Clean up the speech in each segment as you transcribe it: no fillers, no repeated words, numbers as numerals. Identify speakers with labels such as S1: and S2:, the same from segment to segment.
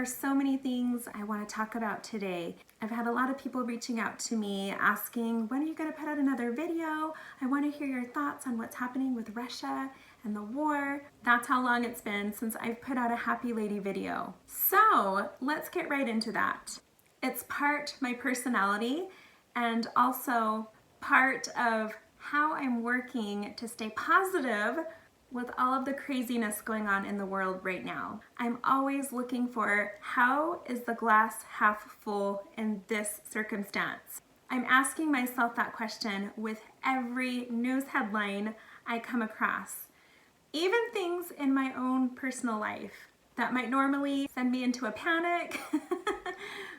S1: are so many things I want to talk about today. I've had a lot of people reaching out to me asking, when are you going to put out another video? I want to hear your thoughts on what's happening with Russia and the war. That's how long it's been since I've put out a Happy Lady video. So let's get right into that. It's part my personality and also part of how I'm working to stay positive with all of the craziness going on in the world right now. I'm always looking for, how is the glass half full in this circumstance? I'm asking myself that question with every news headline I come across. Even things in my own personal life that might normally send me into a panic,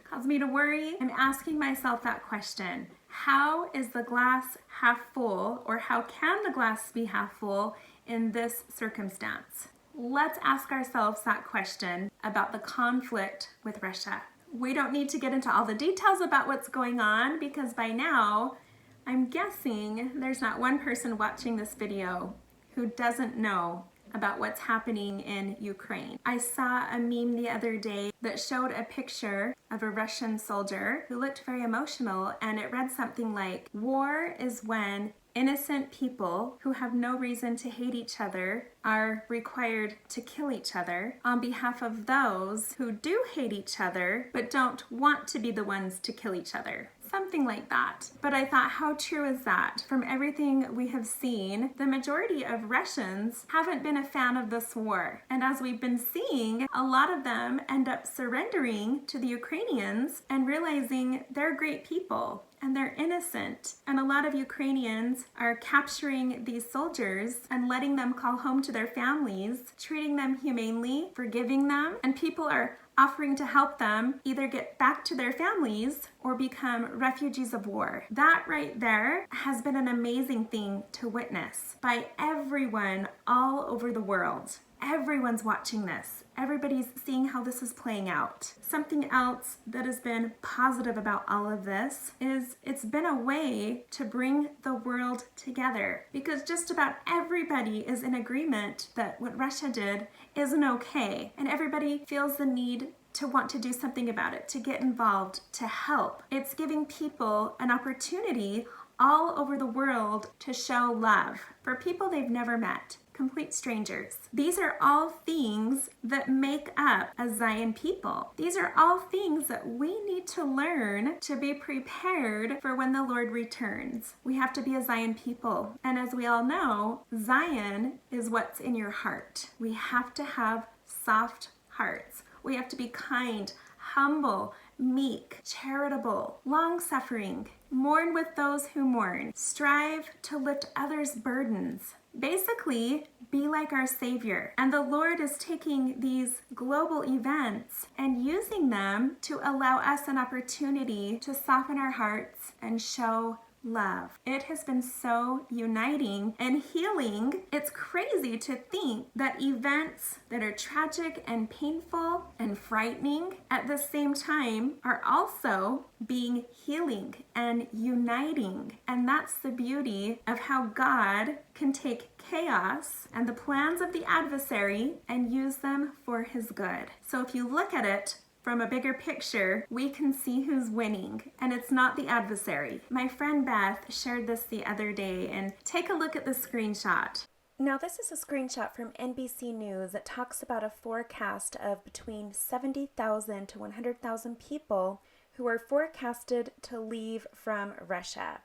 S1: cause me to worry. I'm asking myself that question. How is the glass half full, or how can the glass be half full in this circumstance? Let's ask ourselves that question about the conflict with Russia. We don't need to get into all the details about what's going on because by now, I'm guessing there's not one person watching this video who doesn't know about what's happening in Ukraine. I saw a meme the other day that showed a picture of a Russian soldier who looked very emotional, and it read something like, "War is when innocent people who have no reason to hate each other are required to kill each other on behalf of those who do hate each other but don't want to be the ones to kill each other." Something like that. But I thought, how true is that? From everything we have seen, the majority of Russians haven't been a fan of this war. And as we've been seeing, a lot of them end up surrendering to the Ukrainians and realizing they're great people and they're innocent. And a lot of Ukrainians are capturing these soldiers and letting them call home to their families, treating them humanely, forgiving them, and people are offering to help them either get back to their families or become refugees of war. That right there has been an amazing thing to witness by everyone all over the world. Everyone's watching this. Everybody's seeing how this is playing out. Something else that has been positive about all of this is it's been a way to bring the world together, because just about everybody is in agreement that what Russia did isn't okay, and everybody feels the need to want to do something about it, to get involved, to help. It's giving people an opportunity all over the world to show love for people they've never met. Complete strangers. These are all things that make up a Zion people. These are all things that we need to learn to be prepared for when the Lord returns. We have to be a Zion people. And as we all know, Zion is what's in your heart. We have to have soft hearts. We have to be kind, humble, meek, charitable, long-suffering, mourn with those who mourn, strive to lift others' burdens. Basically, be like our Savior. And the Lord is taking these global events and using them to allow us an opportunity to soften our hearts and show love. It has been so uniting and healing. It's crazy to think that events that are tragic and painful and frightening at the same time are also being healing and uniting. And that's the beauty of how God can take chaos and the plans of the adversary and use them for his good. So if you look at it from a bigger picture, we can see who's winning, and it's not the adversary. My friend Beth shared this the other day, and take a look at the screenshot. Now this is a screenshot from NBC News that talks about a forecast of between 70,000 to 100,000 people who are forecasted to leave from Russia.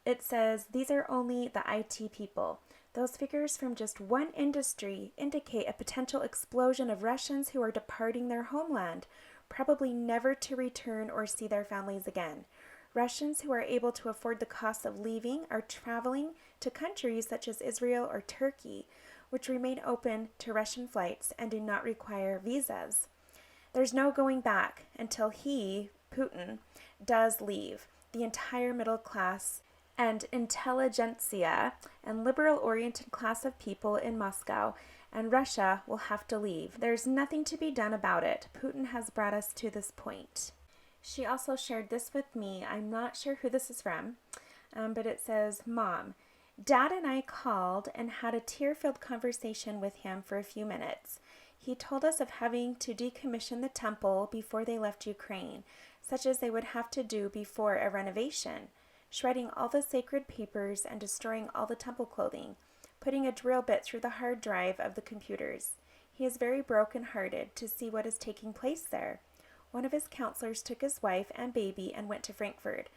S1: It says these are only the IT people. Those figures from just one industry indicate a potential explosion of Russians who are departing their homeland, probably never to return or see their families again. Russians who are able to afford the cost of leaving are traveling to countries such as Israel or Turkey, which remain open to Russian flights and do not require visas. There's no going back until he, Putin, does leave. The entire middle class and intelligentsia and liberal-oriented class of people in Moscow and Russia will have to leave. There's nothing to be done about it. Putin has brought us to this point. She also shared this with me. I'm not sure who this is from, but it says, "Mom, Dad and I called and had a tear-filled conversation with him for a few minutes. He told us of having to decommission the temple before they left Ukraine, such as they would have to do before a renovation, shredding all the sacred papers and destroying all the temple clothing, putting a drill bit through the hard drive of the computers. He is very broken-hearted to see what is taking place there. One of his counselors took his wife and baby and went to Frankfurt.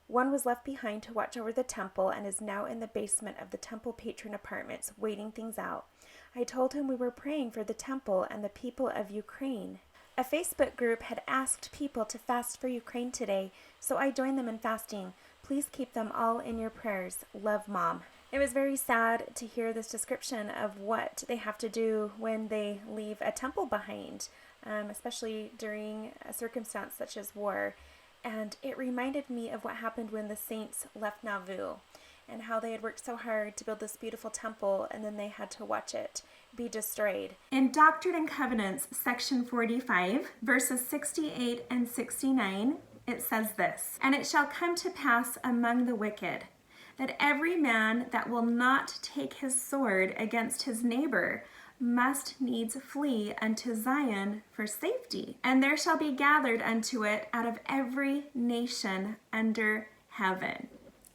S1: One was left behind to watch over the temple and is now in the basement of the temple patron apartments, waiting things out. I told him we were praying for the temple and the people of Ukraine. A Facebook group had asked people to fast for Ukraine today, so I joined them in fasting. Please keep them all in your prayers. Love, Mom. It was very sad to hear this description of what they have to do when they leave a temple behind, especially during a circumstance such as war. And it reminded me of what happened when the saints left Nauvoo and how they had worked so hard to build this beautiful temple, and then they had to watch it be destroyed. In Doctrine and Covenants, section 45, verses 68 and 69, it says this, "And it shall come to pass among the wicked, that every man that will not take his sword against his neighbor must needs flee unto Zion for safety. And there shall be gathered unto it out of every nation under heaven."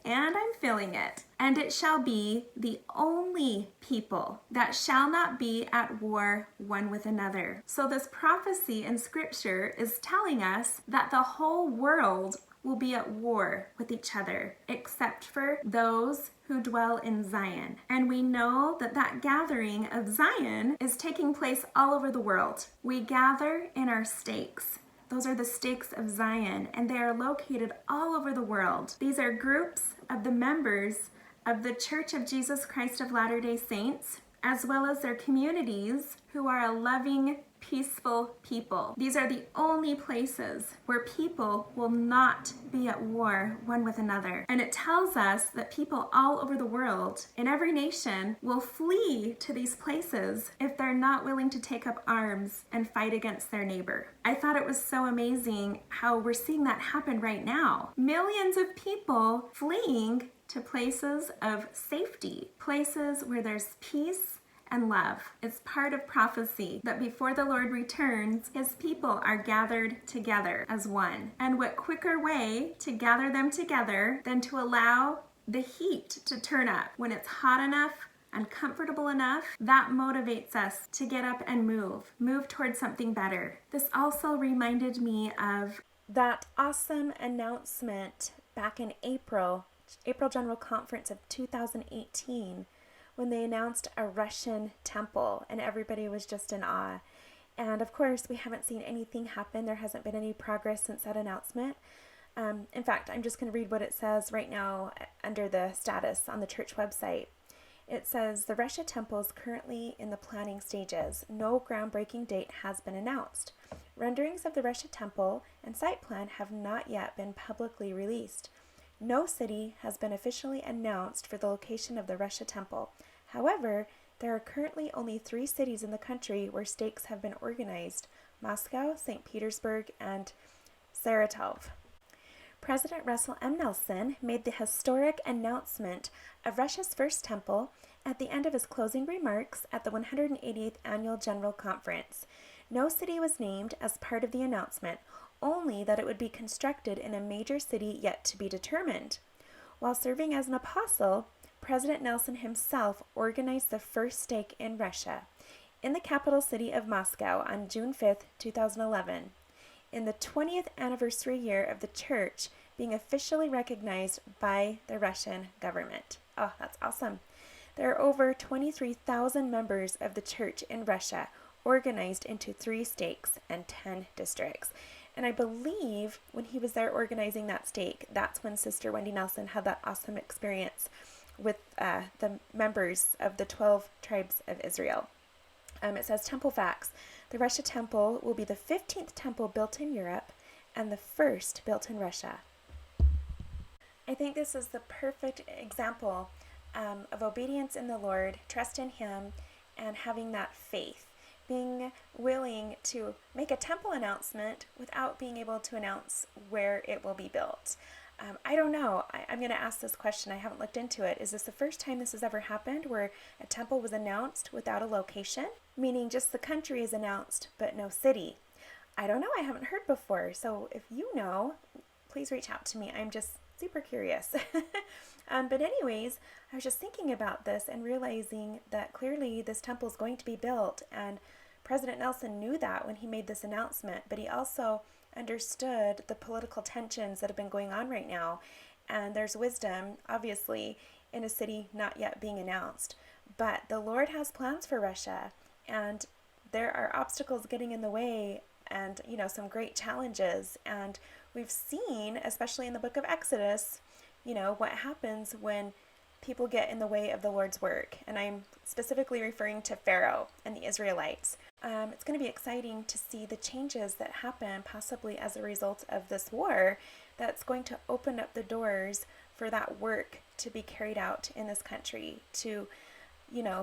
S1: And I'm feeling it. "And it shall be the only people that shall not be at war one with another." So this prophecy in scripture is telling us that the whole world will be at war with each other, except for those who dwell in Zion. And we know that that gathering of Zion is taking place all over the world. We gather in our stakes. Those are the stakes of Zion, and they are located all over the world. These are groups of the members of the Church of Jesus Christ of Latter-day Saints, as well as their communities who are a loving, peaceful people. These are the only places where people will not be at war one with another. And it tells us that people all over the world, in every nation, will flee to these places if they're not willing to take up arms and fight against their neighbor. I thought it was so amazing how we're seeing that happen right now. Millions of people fleeing to places of safety, places where there's peace and love. It's part of prophecy that before the Lord returns, his people are gathered together as one. And what quicker way to gather them together than to allow the heat to turn up when it's hot enough and comfortable enough? That motivates us to get up and move towards something better. This also reminded me of that awesome announcement back in April General Conference of 2018, when they announced a Russian temple, and everybody was just in awe. And of course, we haven't seen anything happen. There hasn't been any progress since that announcement. In fact, I'm just going to read what it says right now under the status on the church website. It says, "The Russia temple is currently in the planning stages. No groundbreaking date has been announced. Renderings of the Russia temple and site plan have not yet been publicly released. No city has been officially announced for the location of the Russia temple. However, there are currently only 3 cities in the country where stakes have been organized: Moscow, St. Petersburg, and Saratov." President Russell M. Nelson made the historic announcement of Russia's first temple at the end of his closing remarks at the 188th Annual General Conference. No city was named as part of the announcement, only that it would be constructed in a major city yet to be determined. While serving as an apostle, President Nelson himself organized the first stake in Russia, in the capital city of Moscow on June 5, 2011, in the 20th anniversary year of the church being officially recognized by the Russian government. Oh, that's awesome. There are over 23,000 members of the church in Russia, organized into 3 stakes and 10 districts. And I believe when he was there organizing that stake, that's when Sister Wendy Nelson had that awesome experience with the members of the 12 tribes of Israel. It says, temple facts. The Russia temple will be the 15th temple built in Europe and the first built in Russia. I think this is the perfect example of obedience in the Lord, trust in him, and having that faith. Being willing to make a temple announcement without being able to announce where it will be built. I don't know. I'm going to ask this question. I haven't looked into it. Is this the first time this has ever happened where a temple was announced without a location? Meaning just the country is announced, but no city. I don't know. I haven't heard before. So if you know, please reach out to me. I'm just super curious. But anyways, I was just thinking about this and realizing that clearly this temple is going to be built. And President Nelson knew that when he made this announcement, but he also understood the political tensions that have been going on right now. And there's wisdom, obviously, in a city not yet being announced. But the Lord has plans for Russia, and there are obstacles getting in the way, and some great challenges. And we've seen, especially in the book of Exodus, what happens when people get in the way of the Lord's work. And I'm specifically referring to Pharaoh and the Israelites. It's going to be exciting to see the changes that happen possibly as a result of this war that's going to open up the doors for that work to be carried out in this country, to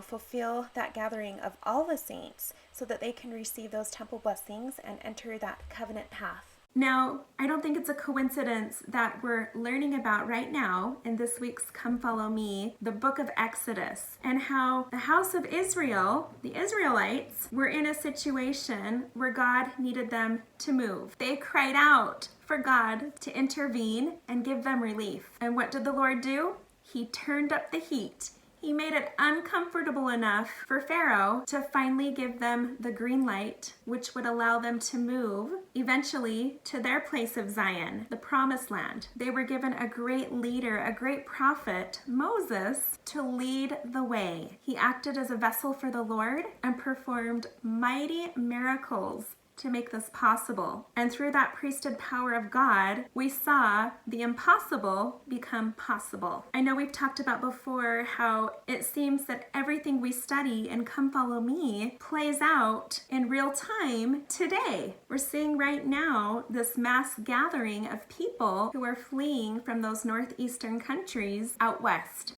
S1: fulfill that gathering of all the saints so that they can receive those temple blessings and enter that covenant path. Now, I don't think it's a coincidence that we're learning about right now in this week's Come Follow Me, the book of Exodus, and how the house of Israel, the Israelites, were in a situation where God needed them to move. They cried out for God to intervene and give them relief. And what did the Lord do? He turned up the heat. He made it uncomfortable enough for Pharaoh to finally give them the green light, which would allow them to move eventually to their place of Zion, the promised land. They were given a great leader, a great prophet, Moses, to lead the way. He acted as a vessel for the Lord and performed mighty miracles to make this possible. And through that priesthood power of God, we saw the impossible become possible. I know we've talked about before how it seems that everything we study in Come Follow Me plays out in real time today. We're seeing right now this mass gathering of people who are fleeing from those northeastern countries out west.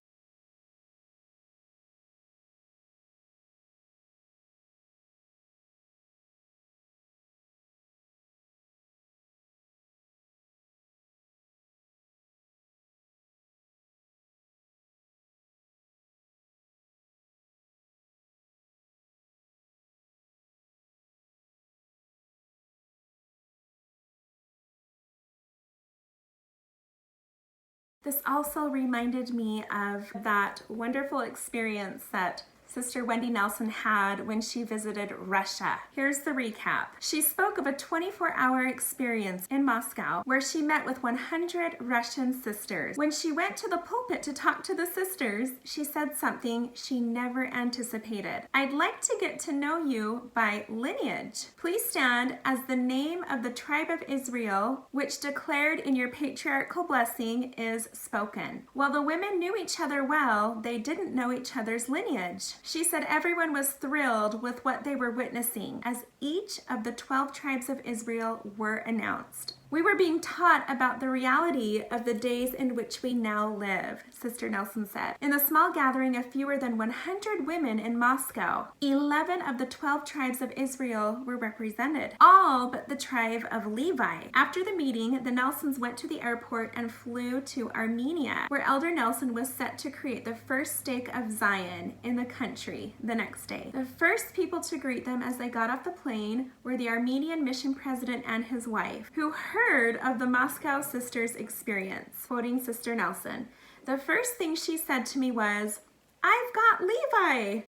S1: This also reminded me of that wonderful experience that Sister Wendy Nelson had when she visited Russia. Here's the recap. She spoke of a 24-hour experience in Moscow where she met with 100 Russian sisters. When she went to the pulpit to talk to the sisters, she said something she never anticipated. I'd like to get to know you by lineage. Please stand as the name of the tribe of Israel, which declared in your patriarchal blessing, is spoken. While the women knew each other well, they didn't know each other's lineage. She said everyone was thrilled with what they were witnessing as each of the 12 tribes of Israel were announced. We were being taught about the reality of the days in which we now live, Sister Nelson said. In the small gathering of fewer than 100 women in Moscow, 11 of the 12 tribes of Israel were represented, all but the tribe of Levi. After the meeting, the Nelsons went to the airport and flew to Armenia, where Elder Nelson was set to create the first stake of Zion in the country the next day. The first people to greet them as they got off the plane were the Armenian mission president and his wife, who heard of the Moscow sisters' experience. Quoting Sister Nelson, the first thing she said to me was, "I've got Levi."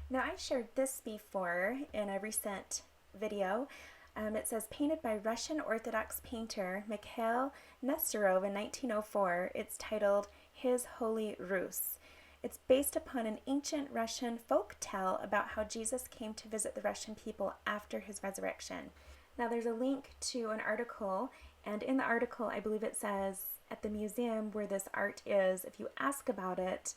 S1: Now, I shared this before in a recent video. It says, painted by Russian Orthodox painter Mikhail Nesterov in 1904. It's titled His Holy Rus. It's based upon an ancient Russian folk tale about how Jesus came to visit the Russian people after his resurrection. Now, there's a link to an article, and in the article, I believe it says, at the museum where this art is, if you ask about it,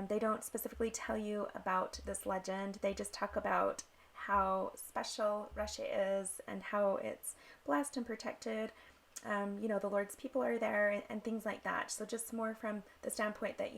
S1: they don't specifically tell you about this legend. They just talk about how special Russia is and how it's blessed and protected. The Lord's people are there and things like that. So just more from the standpoint that,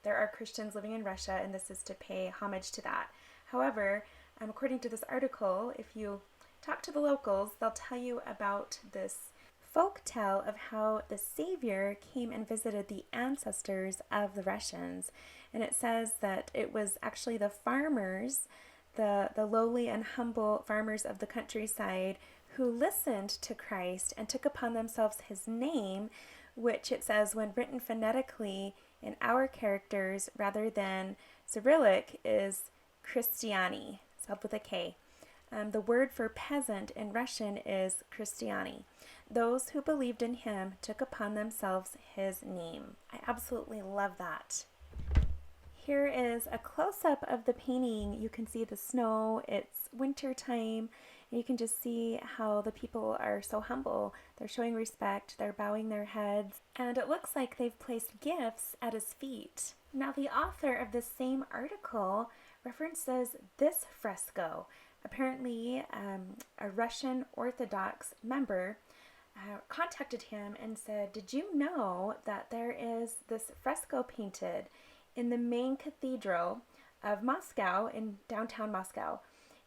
S1: there are Christians living in Russia, and this is to pay homage to that. However, according to this article, if you talk to the locals, they'll tell you about this folk tale of how the Savior came and visited the ancestors of the Russians. And it says that it was actually the farmers, the lowly and humble farmers of the countryside, who listened to Christ and took upon themselves his name, which it says, when written phonetically in our characters rather than Cyrillic, is Christiani, spelled with a K. The word for peasant in Russian is Christiani. Those who believed in him took upon themselves his name. I absolutely love that. Here is a close-up of the painting. You can see the snow. It's winter time. And you can just see how the people are so humble. They're showing respect. They're bowing their heads. And it looks like they've placed gifts at his feet. Now, the author of this same article references this fresco. Apparently, a Russian Orthodox member contacted him and said, "Did you know that there is this fresco painted in the main cathedral of Moscow, in downtown Moscow?"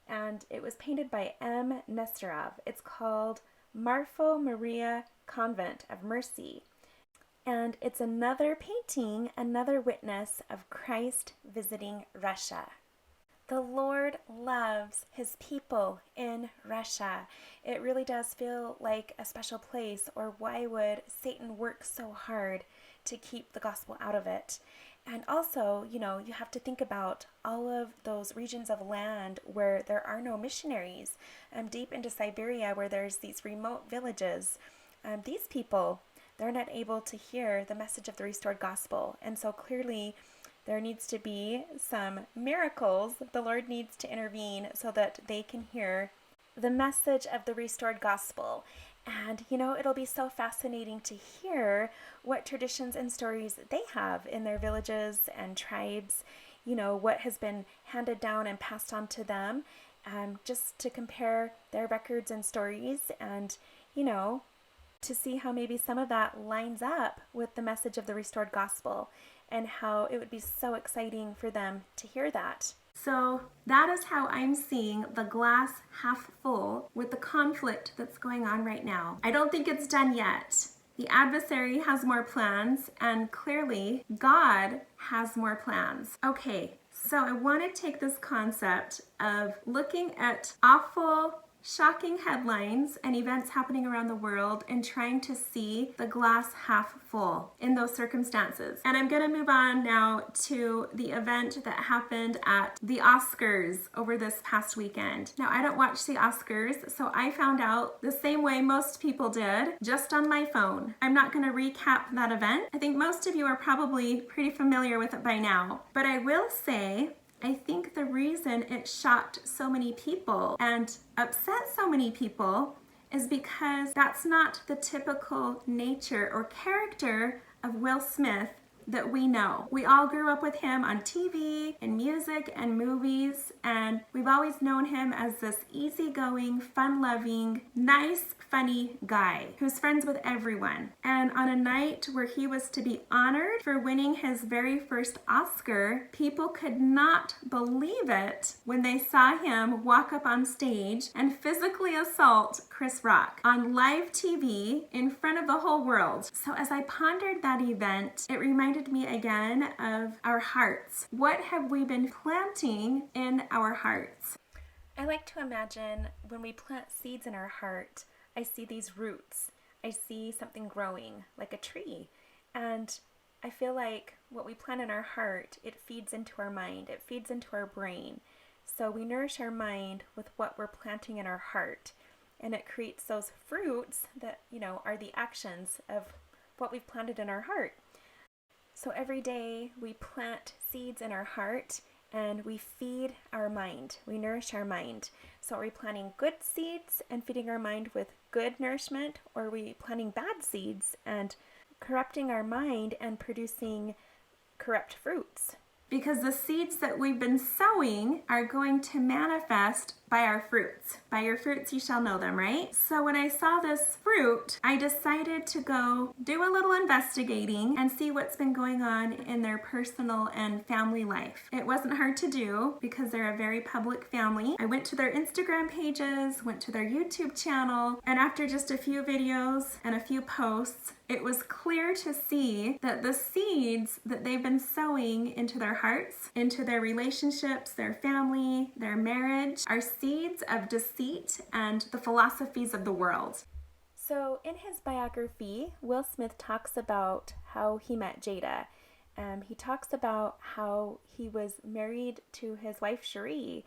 S1: And it was painted by M. Nesterov. It's called Marfo Maria Convent of Mercy. And it's another painting, another witness of Christ visiting Russia. The Lord loves his people in Russia. It really does feel like a special place, or why would Satan work so hard to keep the gospel out of it? And also, you have to think about all of those regions of land where there are no missionaries, deep into Siberia where there's these remote villages. These people, they're not able to hear the message of the restored gospel. And so clearly, there needs to be some miracles. The Lord needs to intervene so that they can hear the message of the restored gospel. And, it'll be so fascinating to hear what traditions and stories they have in their villages and tribes, what has been handed down and passed on to them, just to compare their records and stories and, to see how maybe some of that lines up with the message of the restored gospel, and how it would be so exciting for them to hear that. So that is how I'm seeing the glass half full with the conflict that's going on right now. I don't think it's done yet. The adversary has more plans, and clearly God has more plans. Okay, so I want to take this concept of looking at awful, shocking headlines and events happening around the world and trying to see the glass half full in those circumstances. And I'm going to move on now to the event that happened at the Oscars over this past weekend. Now, I don't watch the Oscars, so I found out the same way most people did, just on my phone. I'm not going to recap that event. I think most of you are probably pretty familiar with it by now. But I will say, I think the reason it shocked so many people and upset so many people is because that's not the typical nature or character of Will Smith that we know. We all grew up with him on TV and music and movies, and we've always known him as this easygoing, fun-loving, nice, funny guy who's friends with everyone. And on a night where he was to be honored for winning his very first Oscar, people could not believe it when they saw him walk up on stage and physically assault Chris Rock on live TV in front of the whole world. So as I pondered that event, it reminded me again of our hearts. What have we been planting in our hearts? I like to imagine when we plant seeds in our heart, I see these roots. I see something growing like a tree. And I feel like what we plant in our heart, it feeds into our mind. It feeds into our brain. So we nourish our mind with what we're planting in our heart. And it creates those fruits that, are the actions of what we've planted in our heart. So every day we plant seeds in our heart and we feed our mind. We nourish our mind. So are we planting good seeds and feeding our mind with good nourishment, or are we planting bad seeds and corrupting our mind and producing corrupt fruits? because the seeds that we've been sowing are going to manifest by our fruits. By your fruits you shall know them, right? So when I saw this fruit, I decided to go do a little investigating and see what's been going on in their personal and family life. It wasn't hard to do because they're a very public family. I went to their Instagram pages, went to their YouTube channel, and after just a few videos and a few posts, it was clear to see that the seeds that they've been sowing into their hearts, into their relationships, their family, their marriage, are seeds of deceit and the philosophies of the world. So in his biography, Will Smith talks about how he met Jada. He talks about how he was married to his wife Cherie,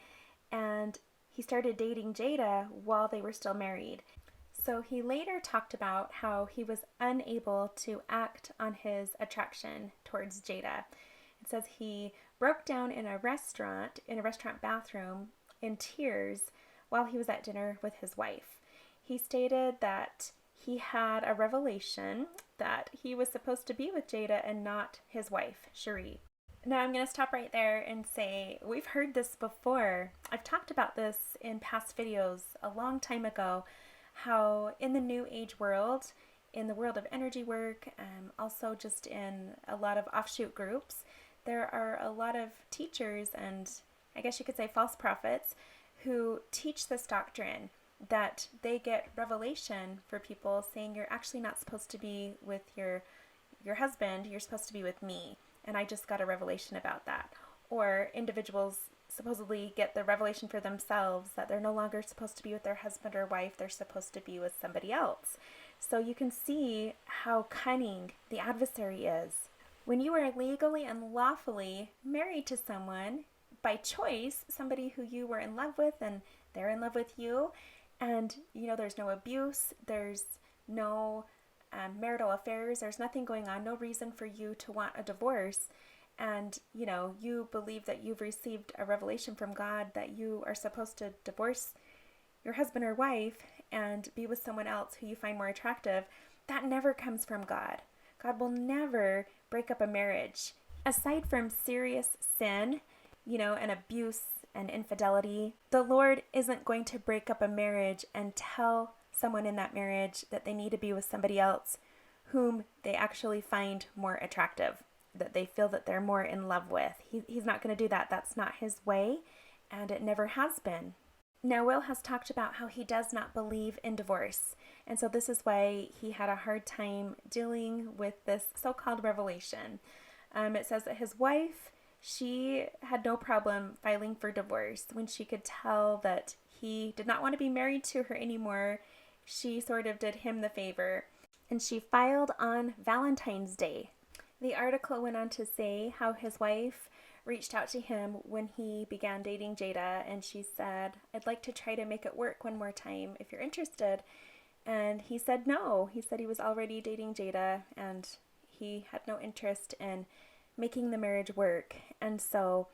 S1: and he started dating Jada while they were still married. So he later talked about how he was unable to act on his attraction towards Jada. It says he broke down in a restaurant bathroom in tears while he was at dinner with his wife. He stated that he had a revelation that he was supposed to be with Jada and not his wife, Cherie. Now I'm going to stop right there and say we've heard this before. I've talked about this in past videos a long time ago, how in the New Age world, in the world of energy work, also just in a lot of offshoot groups, there are a lot of teachers and I guess you could say false prophets who teach this doctrine that they get revelation for people saying you're actually not supposed to be with your husband, you're supposed to be with me, and I just got a revelation about that. Or individuals supposedly get the revelation for themselves that they're no longer supposed to be with their husband or wife, they're supposed to be with somebody else. So you can see how cunning the adversary is. When you are legally and lawfully married to someone by choice, somebody who you were in love with and they're in love with you, and there's no abuse, there's no marital affairs, there's nothing going on, no reason for you to want a divorce, and you believe that you've received a revelation from God that you are supposed to divorce your husband or wife and be with someone else who you find more attractive, that never comes from God. God will never break up a marriage. Aside from serious sin, and abuse and infidelity, the Lord isn't going to break up a marriage and tell someone in that marriage that they need to be with somebody else whom they actually find more attractive, that they feel that they're more in love with. He's not going to do that. That's not his way, and it never has been. Now, Will has talked about how he does not believe in divorce, and so this is why he had a hard time dealing with this so-called revelation. It says that his wife, she had no problem filing for divorce when she could tell that he did not want to be married to her anymore. She sort of did him the favor, and she filed on Valentine's Day. The article went on to say how his wife reached out to him when he began dating Jada, and she said, "I'd like to try to make it work one more time if you're interested." And he said no. He said he was already dating Jada and he had no interest in making the marriage work. And so,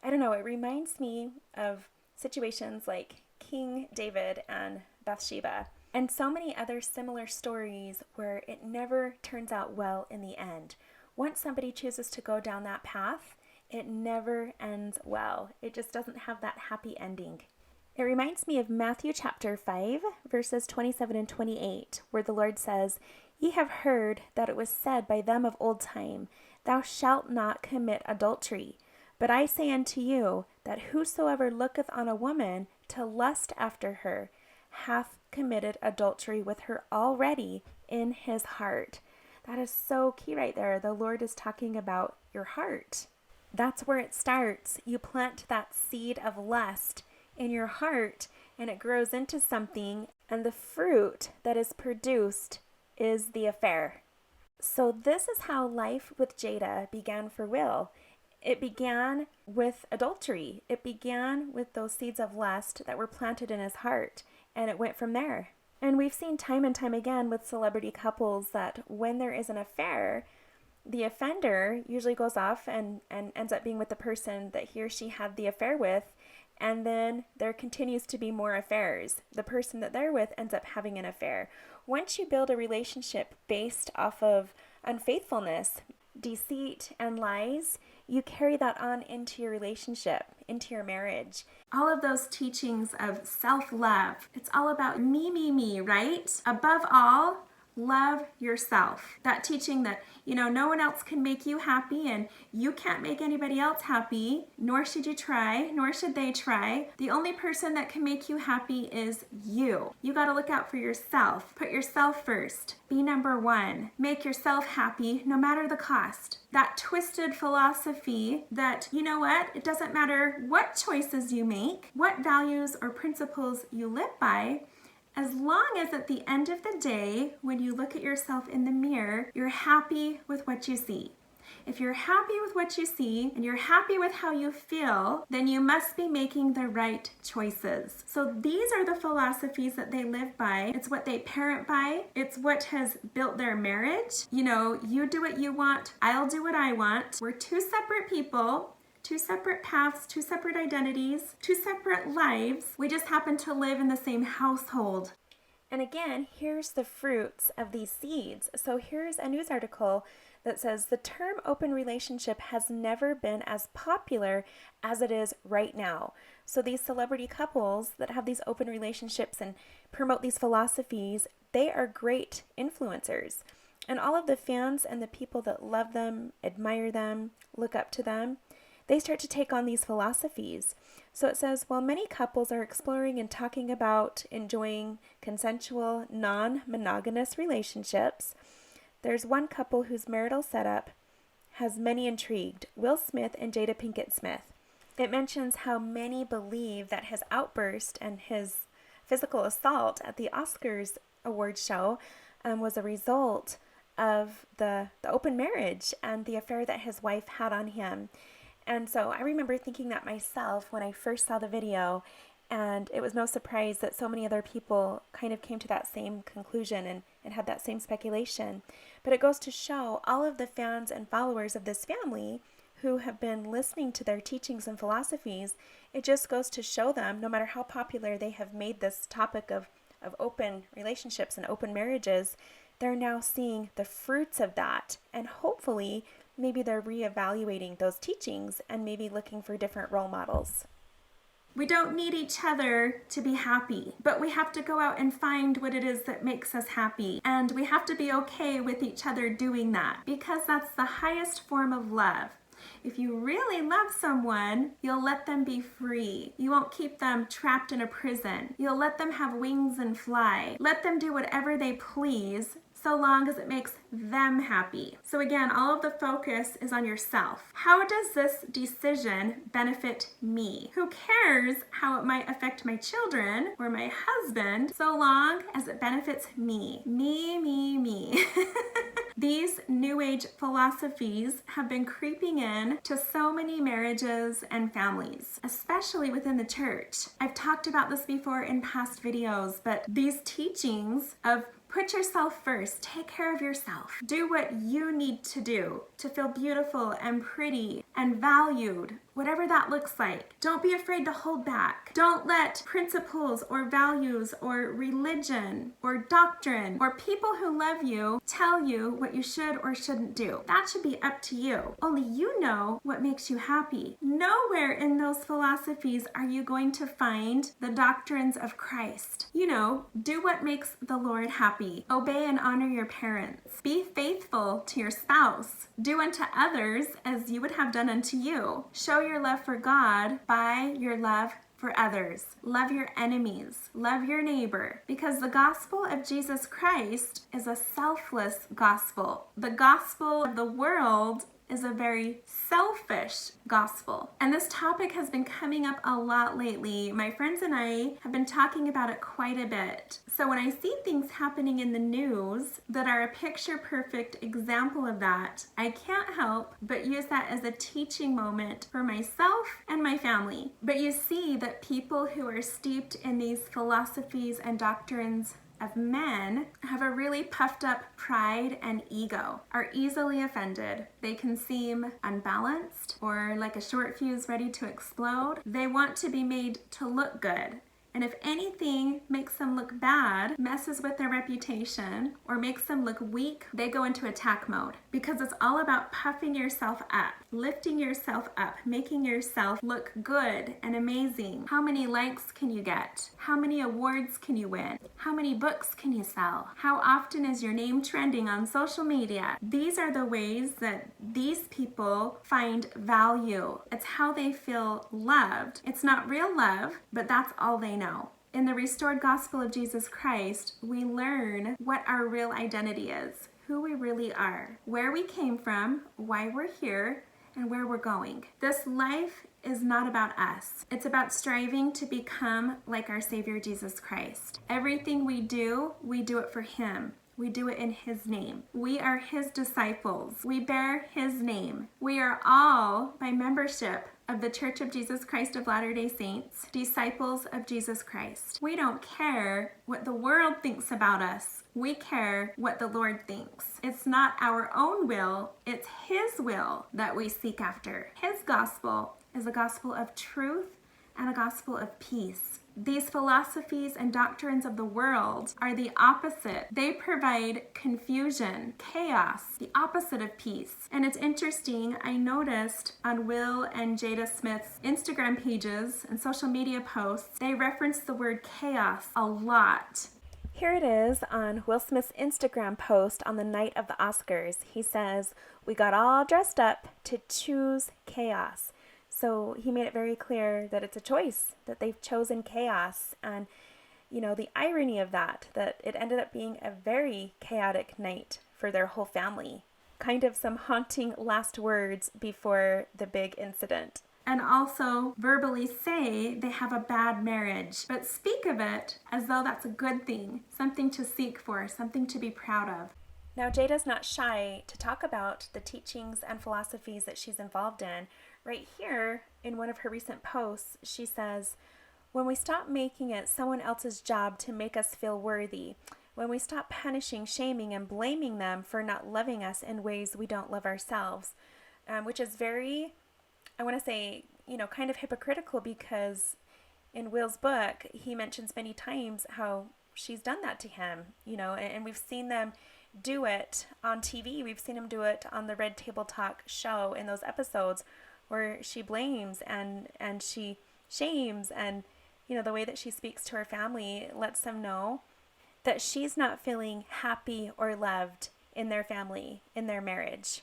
S1: I don't know, it reminds me of situations like King David and Bathsheba, and so many other similar stories where it never turns out well in the end. Once somebody chooses to go down that path, it never ends well. It just doesn't have that happy ending. It reminds me of Matthew chapter 5, verses 27 and 28, where the Lord says, "Ye have heard that it was said by them of old time, Thou shalt not commit adultery. But I say unto you, that whosoever looketh on a woman to lust after her, hath committed adultery with her already in his heart." That is so key right there. The Lord is talking about your heart. That's where it starts. You plant that seed of lust in your heart, and it grows into something, and the fruit that is produced is the affair. So this is how life with Jada began for Will. It began with adultery. It began with those seeds of lust that were planted in his heart, and it went from there. And we've seen time and time again with celebrity couples that when there is an affair, the offender usually goes off and ends up being with the person that he or she had the affair with, and then there continues to be more affairs. The person that they're with ends up having an affair. Once you build a relationship based off of unfaithfulness, deceit and lies, you carry that on into your relationship, into your marriage. All of those teachings of self-love, it's all about me, right? Above all, love yourself. That teaching that, no one else can make you happy and you can't make anybody else happy, nor should you try, nor should they try. The only person that can make you happy is you. You got to look out for yourself. Put yourself first. Be number one. Make yourself happy no matter the cost. That twisted philosophy that, it doesn't matter what choices you make, what values or principles you live by, as long as at the end of the day, when you look at yourself in the mirror, you're happy with what you see. If you're happy with what you see and you're happy with how you feel, then you must be making the right choices. So these are the philosophies that they live by. It's what they parent by. It's what has built their marriage. You do what you want, I'll do what I want. We're two separate people. Two separate paths, two separate identities, two separate lives. We just happen to live in the same household. And again, here's the fruits of these seeds. So here's a news article that says the term open relationship has never been as popular as it is right now. So these celebrity couples that have these open relationships and promote these philosophies, they are great influencers. And all of the fans and the people that love them, admire them, look up to them, they start to take on these philosophies. So it says, while many couples are exploring and talking about enjoying consensual, non-monogamous relationships, there's one couple whose marital setup has many intrigued, Will Smith and Jada Pinkett Smith. It mentions how many believe that his outburst and his physical assault at the Oscars award show was a result of the open marriage and the affair that his wife had on him. And so I remember thinking that myself when I first saw the video, and it was no surprise that so many other people kind of came to that same conclusion and had that same speculation. But it goes to show all of the fans and followers of this family who have been listening to their teachings and philosophies, it just goes to show them, no matter how popular they have made this topic of open relationships and open marriages, they're now seeing the fruits of that, and hopefully maybe they're reevaluating those teachings and maybe looking for different role models. We don't need each other to be happy, but we have to go out and find what it is that makes us happy. And we have to be okay with each other doing that, because that's the highest form of love. If you really love someone, you'll let them be free. You won't keep them trapped in a prison. You'll let them have wings and fly. Let them do whatever they please, so long as it makes them happy. So again, all of the focus is on yourself. How does this decision benefit me? Who cares how it might affect my children or my husband, so long as it benefits me? Me. These New Age philosophies have been creeping in to so many marriages and families, especially within the church. I've talked about this before in past videos, but these teachings of put yourself first, take care of yourself, do what you need to do to feel beautiful and pretty and valued, whatever that looks like. Don't be afraid to hold back. Don't let principles or values or religion or doctrine or people who love you tell you what you should or shouldn't do. That should be up to you. Only you know what makes you happy. Nowhere in those philosophies are you going to find the doctrines of Christ. Do what makes the Lord happy. Obey and honor your parents. Be faithful to your spouse. Do unto others as you would have done unto you. Show your love for God by your love for others. Love your enemies. Love your neighbor. Because the gospel of Jesus Christ is a selfless gospel. The gospel of the world is a very selfish gospel. And this topic has been coming up a lot lately. My friends and I have been talking about it quite a bit. So when I see things happening in the news that are a picture-perfect example of that, I can't help but use that as a teaching moment for myself and my family. But you see that people who are steeped in these philosophies and doctrines of men have a really puffed up pride and ego, are easily offended. They can seem unbalanced or like a short fuse ready to explode. They want to be made to look good And if anything makes them look bad, messes with their reputation, or makes them look weak, they go into attack mode. Because it's all about puffing yourself up, lifting yourself up, making yourself look good and amazing. How many likes can you get? How many awards can you win? How many books can you sell? How often is your name trending on social media? These are the ways that these people find value. It's how they feel loved. It's not real love, but that's all they know. In the restored gospel of Jesus Christ, we learn what our real identity is, who we really are, where we came from, why we're here, and where we're going. This life is not about us. It's about striving to become like our Savior Jesus Christ. Everything we do it for Him. We do it in His name. We are His disciples. We bear His name. We are all, by membership of the Church of Jesus Christ of Latter-day Saints, disciples of Jesus Christ. We don't care what the world thinks about us. We care what the Lord thinks. It's not our own will, it's His will that we seek after. His gospel is a gospel of truth and a gospel of peace. These philosophies and doctrines of the world are the opposite. They provide confusion, chaos, the opposite of peace. And it's interesting, I noticed on Will and Jada Smith's Instagram pages and social media posts, they reference the word chaos a lot. Here it is on Will Smith's Instagram post on the night of the Oscars. He says, "We got all dressed up to choose chaos." So he made it very clear that it's a choice, that they've chosen chaos. And, you know, the irony of that it ended up being a very chaotic night for their whole family. Kind of some haunting last words before the big incident. And also verbally say they have a bad marriage, but speak of it as though that's a good thing, something to seek for, something to be proud of. Now, Jada's not shy to talk about the teachings and philosophies that she's involved in. Right here, in one of her recent posts, she says, "When we stop making it someone else's job to make us feel worthy, when we stop punishing, shaming, and blaming them for not loving us in ways we don't love ourselves," which is very, I want to say, kind of hypocritical, because in Will's book, he mentions many times how she's done that to him, and we've seen them do it on TV. We've seen him do it on the Red Table Talk show in those episodes where she blames and she shames, and the way that she speaks to her family lets them know that she's not feeling happy or loved in their family, in their marriage.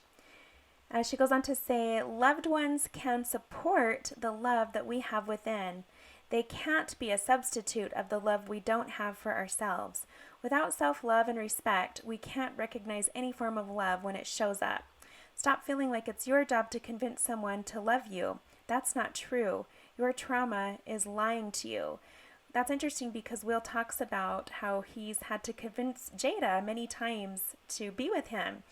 S1: She goes on to say, "Loved ones can support the love that we have within. They can't be a substitute of the love we don't have for ourselves. Without self-love and respect, we can't recognize any form of love when it shows up. Stop feeling like it's your job to convince someone to love you. That's not true. Your trauma is lying to you." That's interesting because Will talks about how he's had to convince Jada many times to be with him.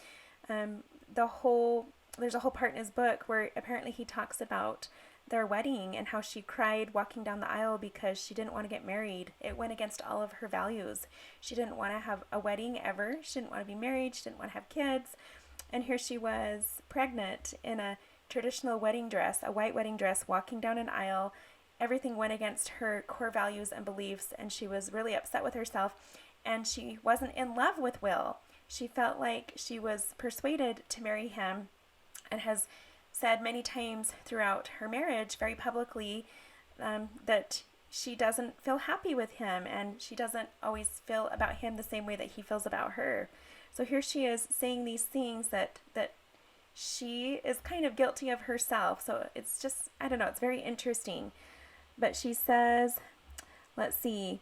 S1: There's a whole part in his book where apparently he talks about their wedding and how she cried walking down the aisle because she didn't want to get married. It went against all of her values. She didn't want to have a wedding ever. She didn't want to be married. She didn't want to have kids. And here she was, pregnant, in a traditional wedding dress, a white wedding dress, walking down an aisle. Everything went against her core values and beliefs, and she was really upset with herself. And she wasn't in love with Will. She felt like she was persuaded to marry him, and has said many times throughout her marriage, very publicly, that she doesn't feel happy with him, and she doesn't always feel about him the same way that he feels about her. So here she is saying these things that she is kind of guilty of herself. So it's just, I don't know, it's very interesting. But she says, let's see,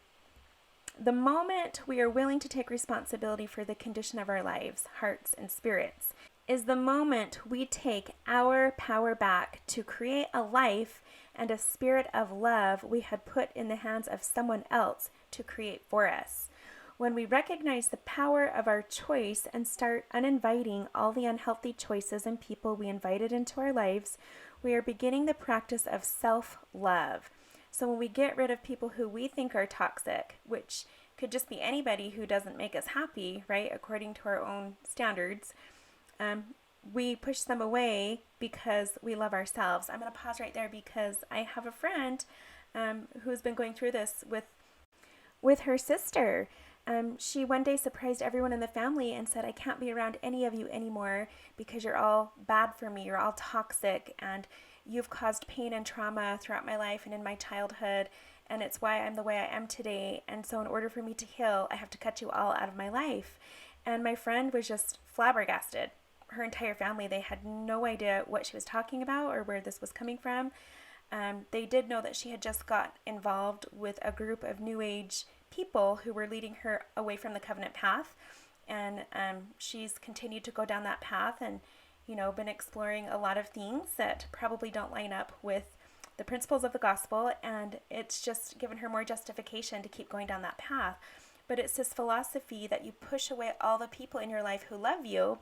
S1: "The moment we are willing to take responsibility for the condition of our lives, hearts, and spirits, is the moment we take our power back to create a life and a spirit of love we had put in the hands of someone else to create for us. When we recognize the power of our choice and start uninviting all the unhealthy choices and people we invited into our lives, we are beginning the practice of self-love." So when we get rid of people who we think are toxic, which could just be anybody who doesn't make us happy, right, according to our own standards, we push them away because we love ourselves. I'm going to pause right there because I have a friend who's been going through this with her sister. She one day surprised everyone in the family and said, I can't be around any of you anymore because you're all bad for me. You're all toxic and you've caused pain and trauma throughout my life and in my childhood. And it's why I'm the way I am today. And so in order for me to heal, I have to cut you all out of my life. And my friend was just flabbergasted. Her entire family, they had no idea what she was talking about or where this was coming from. They did know that she had just got involved with a group of New Age people who were leading her away from the covenant path. And she's continued to go down that path and, been exploring a lot of things that probably don't line up with the principles of the gospel. And it's just given her more justification to keep going down that path. But it's this philosophy that you push away all the people in your life who love you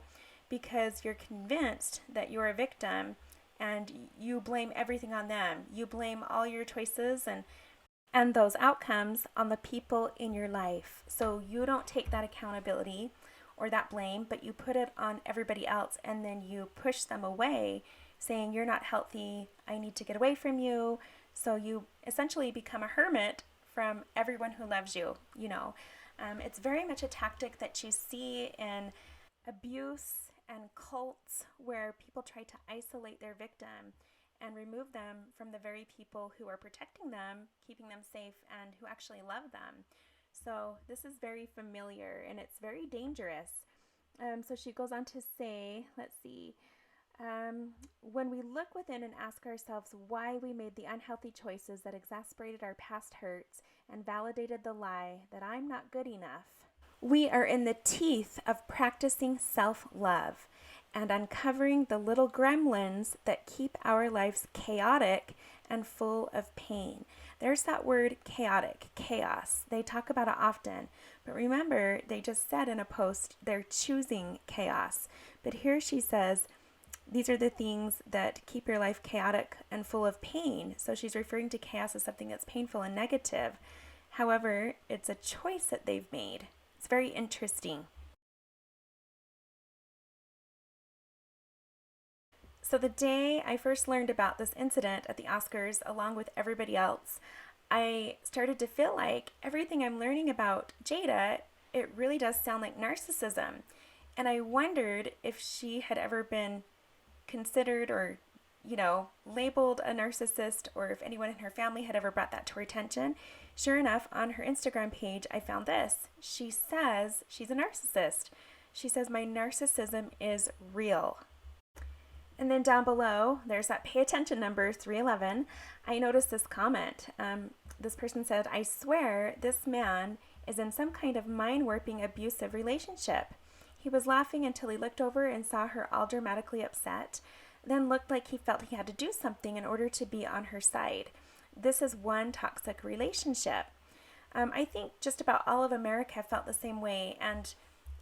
S1: because you're convinced that you're a victim and you blame everything on them. You blame all your choices and those outcomes on the people in your life. So you don't take that accountability or that blame, but you put it on everybody else and then you push them away saying, you're not healthy, I need to get away from you. So you essentially become a hermit from everyone who loves you, It's very much a tactic that you see in abuse and cults where people try to isolate their victim and remove them from the very people who are protecting them, keeping them safe, and who actually love them. So this is very familiar and it's very dangerous. So she goes on to say, when we look within and ask ourselves why we made the unhealthy choices that exasperated our past hurts and validated the lie that I'm not good enough, we are in the teeth of practicing self-love and uncovering the little gremlins that keep our lives chaotic and full of pain. There's that word chaotic, chaos. They talk about it often. But remember, they just said in a post, they're choosing chaos. But here she says, these are the things that keep your life chaotic and full of pain. So she's referring to chaos as something that's painful and negative. However, it's a choice that they've made. It's very interesting. So the day I first learned about this incident at the Oscars, along with everybody else, I started to feel like everything I'm learning about Jada, it really does sound like narcissism. And I wondered if she had ever been considered or, labeled a narcissist, or if anyone in her family had ever brought that to her attention. Sure enough, on her Instagram page, I found this. She says she's a narcissist. She says, my narcissism is real. And then down below, there's that pay attention number 311. I noticed this comment. This person said, I swear this man is in some kind of mind-warping abusive relationship. He was laughing until he looked over and saw her all dramatically upset, then looked like he felt he had to do something in order to be on her side. This is one toxic relationship. I think just about all of America felt the same way, and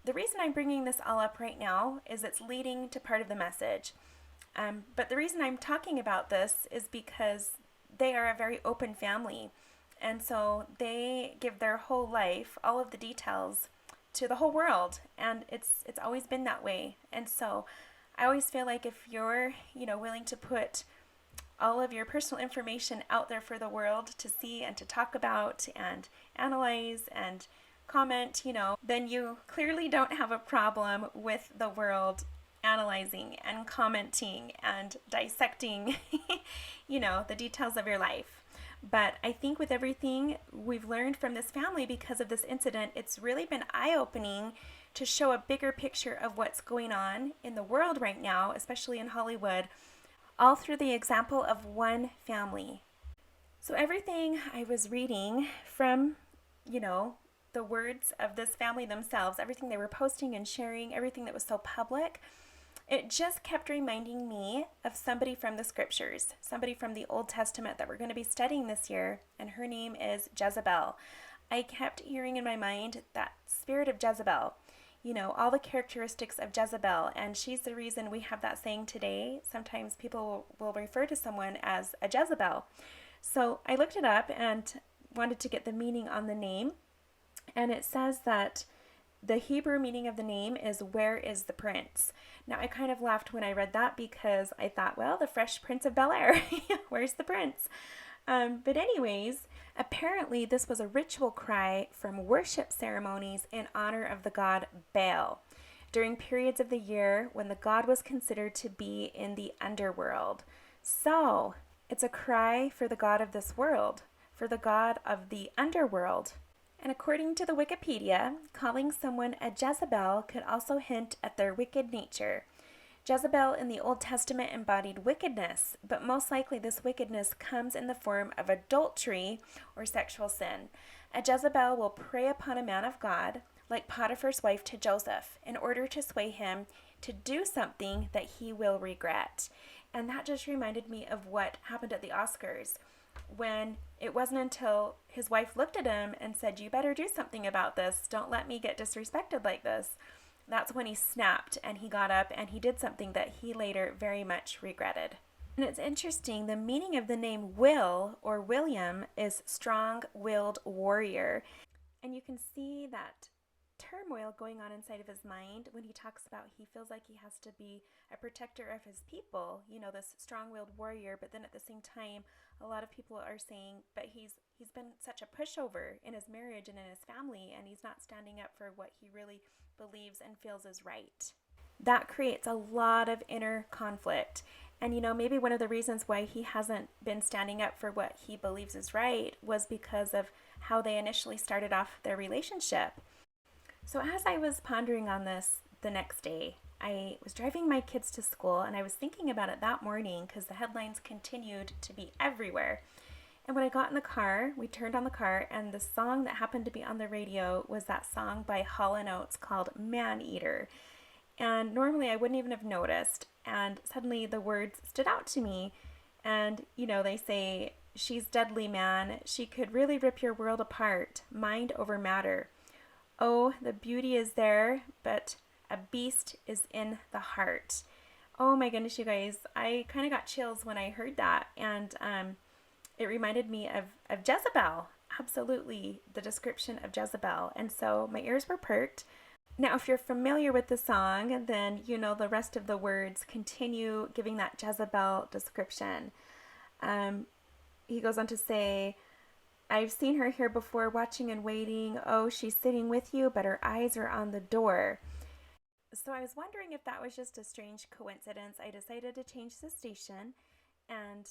S1: the reason I'm bringing this all up right now is it's leading to part of the message. But the reason I'm talking about this is because they are a very open family, and so they give their whole life, all of the details, to the whole world, and it's always been that way. And so I always feel like if you're, willing to put all of your personal information out there for the world to see and to talk about and analyze and comment, then you clearly don't have a problem with the world analyzing and commenting and dissecting, the details of your life. But I think with everything we've learned from this family because of this incident, it's really been eye-opening to show a bigger picture of what's going on in the world right now, especially in Hollywood, all through the example of one family. So everything I was reading from, the words of this family themselves, everything they were posting and sharing, everything that was so public, it just kept reminding me of somebody from the scriptures, somebody from the Old Testament that we're going to be studying this year, and her name is Jezebel. I kept hearing in my mind that spirit of Jezebel, all the characteristics of Jezebel, and she's the reason we have that saying today. Sometimes people will refer to someone as a Jezebel. So I looked it up and wanted to get the meaning on the name, and it says that the Hebrew meaning of the name is, where is the prince? Now, I kind of laughed when I read that because I thought, well, the Fresh Prince of Bel-Air, where's the prince? But anyways, apparently this was a ritual cry from worship ceremonies in honor of the god Baal during periods of the year when the god was considered to be in the underworld. So it's a cry for the god of this world, for the god of the underworld. And according to the Wikipedia, calling someone a Jezebel could also hint at their wicked nature. Jezebel in the Old Testament embodied wickedness, but most likely this wickedness comes in the form of adultery or sexual sin. A Jezebel will prey upon a man of God, like Potiphar's wife to Joseph, in order to sway him to do something that he will regret. And that just reminded me of what happened at the Oscars, when it wasn't until his wife looked at him and said, "You better do something about this. Don't let me get disrespected like this." That's when he snapped and he got up and he did something that he later very much regretted. And it's interesting, the meaning of the name Will or William is strong-willed warrior. And you can see that turmoil going on inside of his mind when he talks about he feels like he has to be a protector of his people, this strong-willed warrior, but then at the same time a lot of people are saying, but he's been such a pushover in his marriage and in his family, and he's not standing up for what he really believes and feels is right. That creates a lot of inner conflict. And maybe one of the reasons why he hasn't been standing up for what he believes is right was because of how they initially started off their relationship. So as I was pondering on this the next day, I was driving my kids to school and I was thinking about it that morning because the headlines continued to be everywhere. And when I got in the car, we turned on the car, and the song that happened to be on the radio was that song by Hall & Oates called Man Eater. And normally I wouldn't even have noticed, and suddenly the words stood out to me. And, they say, "She's deadly, man. She could really rip your world apart, mind over matter. Oh, the beauty is there, but a beast is in the heart." Oh my goodness, you guys. I kind of got chills when I heard that. And it reminded me of Jezebel. Absolutely, the description of Jezebel. And so my ears were perked. Now, if you're familiar with the song, then the rest of the words continue giving that Jezebel description. He goes on to say, "I've seen her here before, watching and waiting. Oh, she's sitting with you, but her eyes are on the door." So I was wondering if that was just a strange coincidence. I decided to change the station, and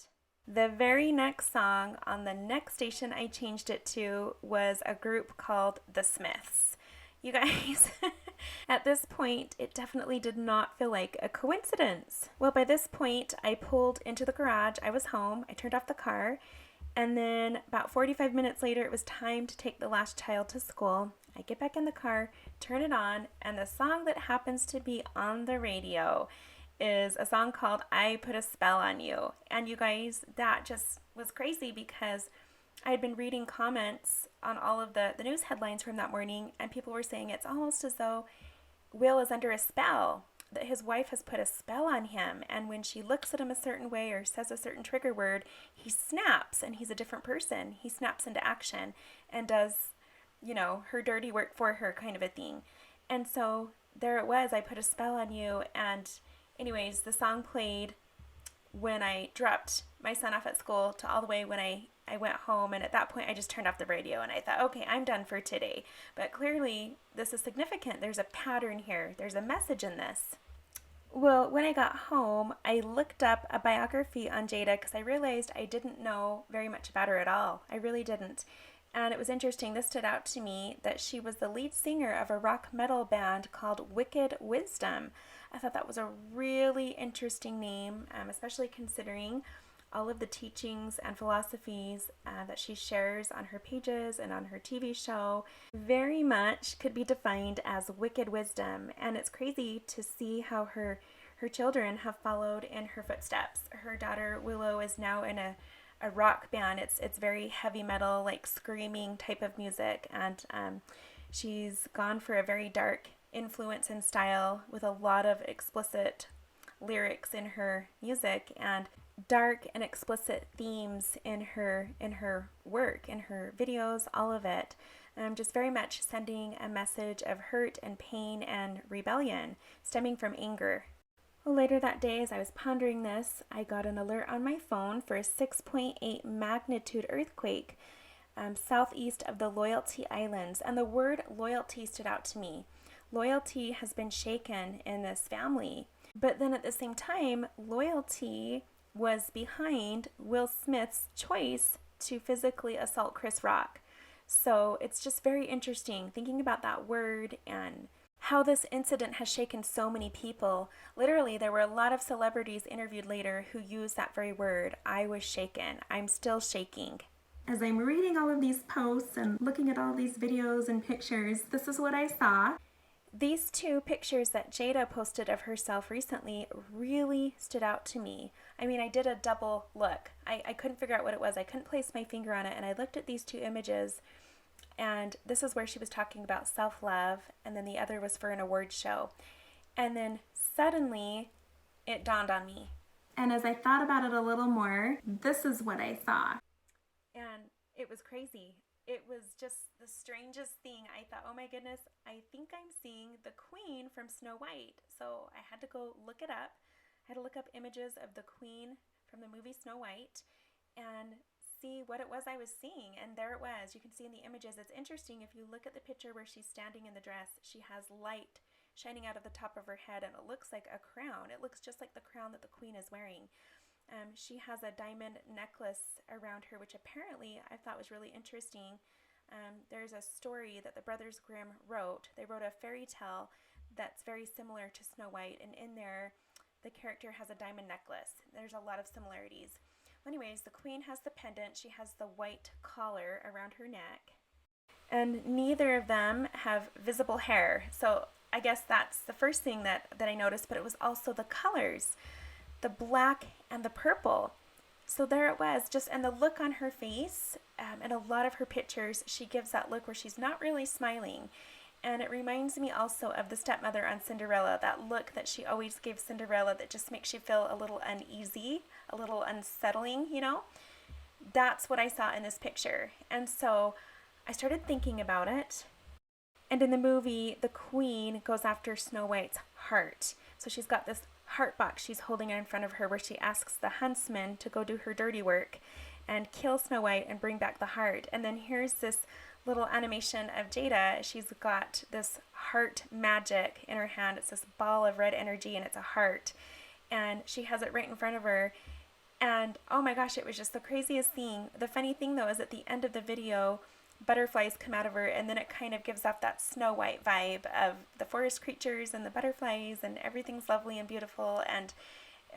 S1: the very next song on the next station I changed it to was a group called The Smiths. You guys, at this point, it definitely did not feel like a coincidence. Well, by this point, I pulled into the garage. I was home. I turned off the car. And then about 45 minutes later, it was time to take the last child to school. I get back in the car, turn it on, and the song that happens to be on the radio is a song called "I Put a Spell on You." And you guys, that just was crazy because I had been reading comments on all of the news headlines from that morning, and people were saying it's almost as though Will is under a spell, that his wife has put a spell on him, and when she looks at him a certain way or says a certain trigger word, he snaps and he's a different person. He snaps into action and does, her dirty work for her, kind of a thing. And so there it was, "I put a spell on you." And anyways, the song played when I dropped my son off at school to all the way when I went home, and at that point I just turned off the radio and I thought, okay, I'm done for today. But clearly this is significant. There's a pattern here. There's a message in this. Well, when I got home, I looked up a biography on Jada because I realized I didn't know very much about her at all. I really didn't. And it was interesting. This stood out to me that she was the lead singer of a rock metal band called Wicked Wisdom. I thought that was a really interesting name, especially considering all of the teachings and philosophies that she shares on her pages and on her TV show. Very much could be defined as wicked wisdom, and it's crazy to see how her children have followed in her footsteps. Her daughter Willow is now in a rock band. It's very heavy metal, like screaming type of music, and she's gone for a very dark influence and style with a lot of explicit lyrics in her music and dark and explicit themes in her work, in her videos, all of it. Just very much sending a message of hurt and pain and rebellion stemming from anger. Well, later that day, as I was pondering this, I got an alert on my phone for a 6.8 magnitude earthquake southeast of the Loyalty Islands, and the word loyalty stood out to me. Loyalty has been shaken in this family, but then at the same time, loyalty was behind Will Smith's choice to physically assault Chris Rock. So it's just very interesting thinking about that word and how this incident has shaken so many people. Literally, there were a lot of celebrities interviewed later who used that very word. I was shaken. I'm still shaking. As I'm reading all of these posts and looking at all these videos and pictures, this is what I saw. These two pictures that Jada posted of herself recently really stood out to me. I mean, I did a double look. I couldn't figure out what it was. I couldn't place my finger on it, and I looked at these two images, and this is where she was talking about self-love, and then the other was for an award show. And then suddenly, it dawned on me. And as I thought about it a little more, this is what I saw. And it was crazy. It was just the strangest thing. I thought, oh my goodness, I think I'm seeing the Queen from Snow White. So I had to go look it up. I had to look up images of the Queen from the movie Snow White and see what it was I was seeing. And there it was. You can see in the images. It's interesting. If you look at the picture where she's standing in the dress, she has light shining out of the top of her head, and it looks like a crown. It looks just like the crown that the Queen is wearing. She has a diamond necklace around her, which apparently I thought was really interesting. There's a story that the Brothers Grimm wrote. They wrote a fairy tale that's very similar to Snow White, and in there, the character has a diamond necklace. There's a lot of similarities. Anyways, the Queen has the pendant. She has the white collar around her neck. And neither of them have visible hair. So I guess that's the first thing that I noticed, but it was also the colors. The black and the purple. So there it was, just, and the look on her face, in a lot of her pictures, she gives that look where she's not really smiling. And it reminds me also of the stepmother on Cinderella, that look that she always gave Cinderella that just makes you feel a little uneasy, a little unsettling, you know? That's what I saw in this picture. And so I started thinking about it. And in the movie, the Queen goes after Snow White's heart. So she's got this heart box she's holding in front of her where she asks the huntsman to go do her dirty work and kill Snow White and bring back the heart. And then here's this little animation of Jada. She's got this heart magic in her hand. It's this ball of red energy, and it's a heart. And she has it right in front of her. And oh my gosh, it was just the craziest thing. The funny thing though is at the end of the video, butterflies come out of her, and then it kind of gives off that Snow White vibe of the forest creatures and the butterflies, and everything's lovely and beautiful, and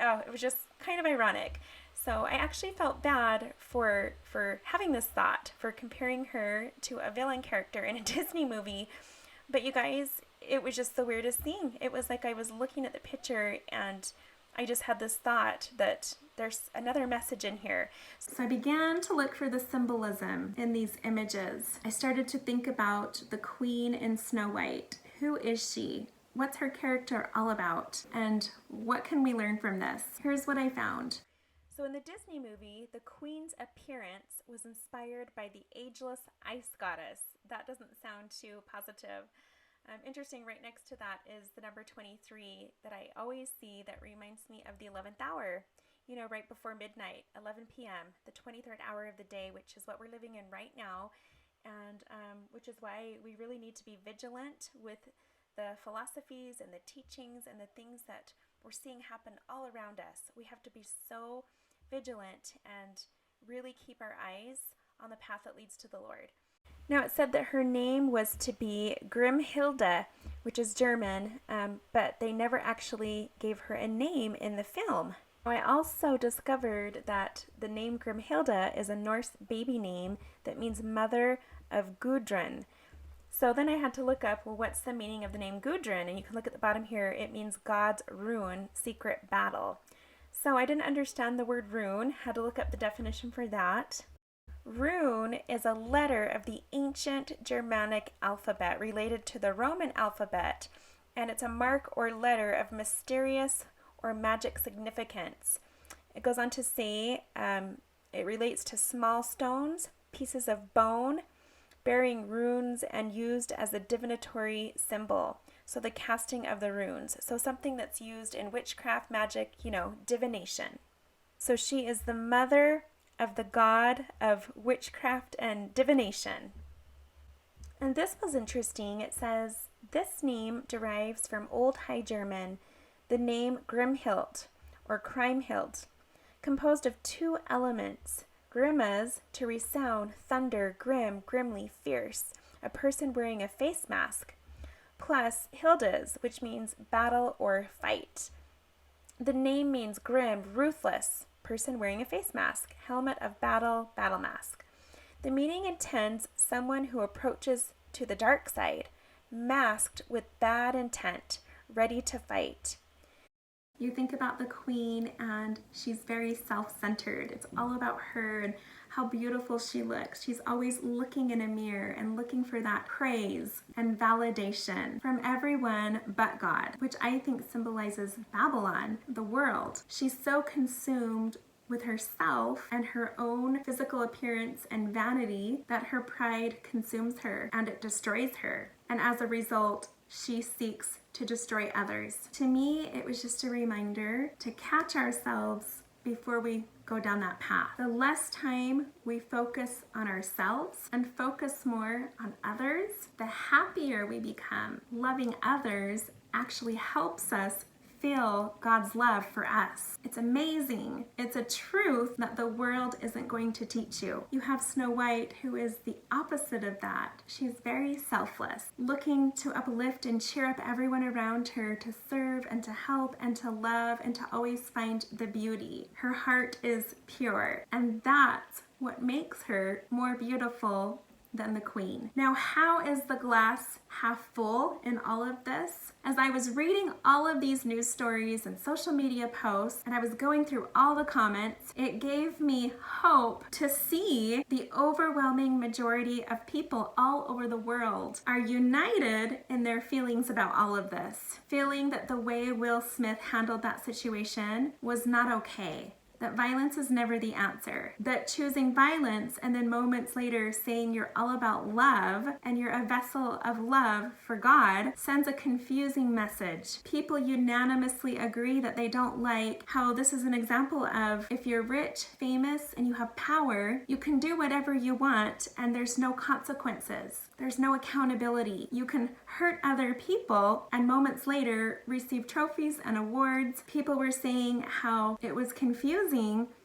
S1: oh, it was just kind of ironic. So I actually felt bad for having this thought, for comparing her to a villain character in a Disney movie. But you guys, it was just the weirdest thing. It was like I was looking at the picture and I just had this thought that there's another message in here. So I began to look for the symbolism in these images. I started to think about the Queen in Snow White. Who is she? What's her character all about? And what can we learn from this? Here's what I found. So in the Disney movie, the Queen's appearance was inspired by the ageless ice goddess. That doesn't sound too positive. Interesting, right next to that is the number 23 that I always see that reminds me of the 11th hour. You know, right before midnight, 11 p.m., the 23rd hour of the day, which is what we're living in right now, and which is why we really need to be vigilant with the philosophies and the teachings and the things that we're seeing happen all around us. We have to be so vigilant and really keep our eyes on the path that leads to the Lord. Now it said that her name was to be Grimhilda, which is German, but they never actually gave her a name in the film. I also discovered that the name Grimhilda is a Norse baby name that means mother of Gudrun. So then I had to look up, well, what's the meaning of the name Gudrun? And you can look at the bottom here. It means God's rune, secret battle. So I didn't understand the word rune, had to look up the definition for that. Rune is a letter of the ancient Germanic alphabet related to the Roman alphabet, and it's a mark or letter of mysterious or magic significance. It goes on to say it relates to small stones, pieces of bone, bearing runes, and used as a divinatory symbol. So the casting of the runes. So something that's used in witchcraft, magic, divination. So she is the mother of the god of witchcraft and divination. And this was interesting. It says, this name derives from Old High German, the name Grimhild, or Kriemhild, composed of two elements, grimas, to resound, thunder, grim, grimly, fierce, a person wearing a face mask, plus hildes, which means battle or fight. The name means grim, ruthless, person wearing a face mask, helmet of battle, battle mask. The meaning intends someone who approaches to the dark side, masked with bad intent, ready to fight. You think about the queen and she's very self-centered. It's all about her and how beautiful she looks. She's always looking in a mirror and looking for that praise and validation from everyone but God, which I think symbolizes Babylon, the world. She's so consumed with herself and her own physical appearance and vanity that her pride consumes her and it destroys her. And as a result, she seeks to destroy others. To me, it was just a reminder to catch ourselves before we go down that path. The less time we focus on ourselves and focus more on others, the happier we become. Loving others actually helps us feel God's love for us. It's amazing. It's a truth that the world isn't going to teach you. You have Snow White, who is the opposite of that. She's very selfless, looking to uplift and cheer up everyone around her, to serve and to help and to love and to always find the beauty. Her heart is pure, and that's what makes her more beautiful than the queen. Now, how is the glass half full in all of this? As I was reading all of these news stories and social media posts, and I was going through all the comments, it gave me hope to see the overwhelming majority of people all over the world are united in their feelings about all of this, feeling that the way Will Smith handled that situation was not okay. That violence is never the answer. That choosing violence and then moments later saying you're all about love and you're a vessel of love for God sends a confusing message. People unanimously agree that they don't like how this is an example of if you're rich, famous, and you have power, you can do whatever you want and there's no consequences. There's no accountability. You can hurt other people and moments later receive trophies and awards. People were saying how it was confusing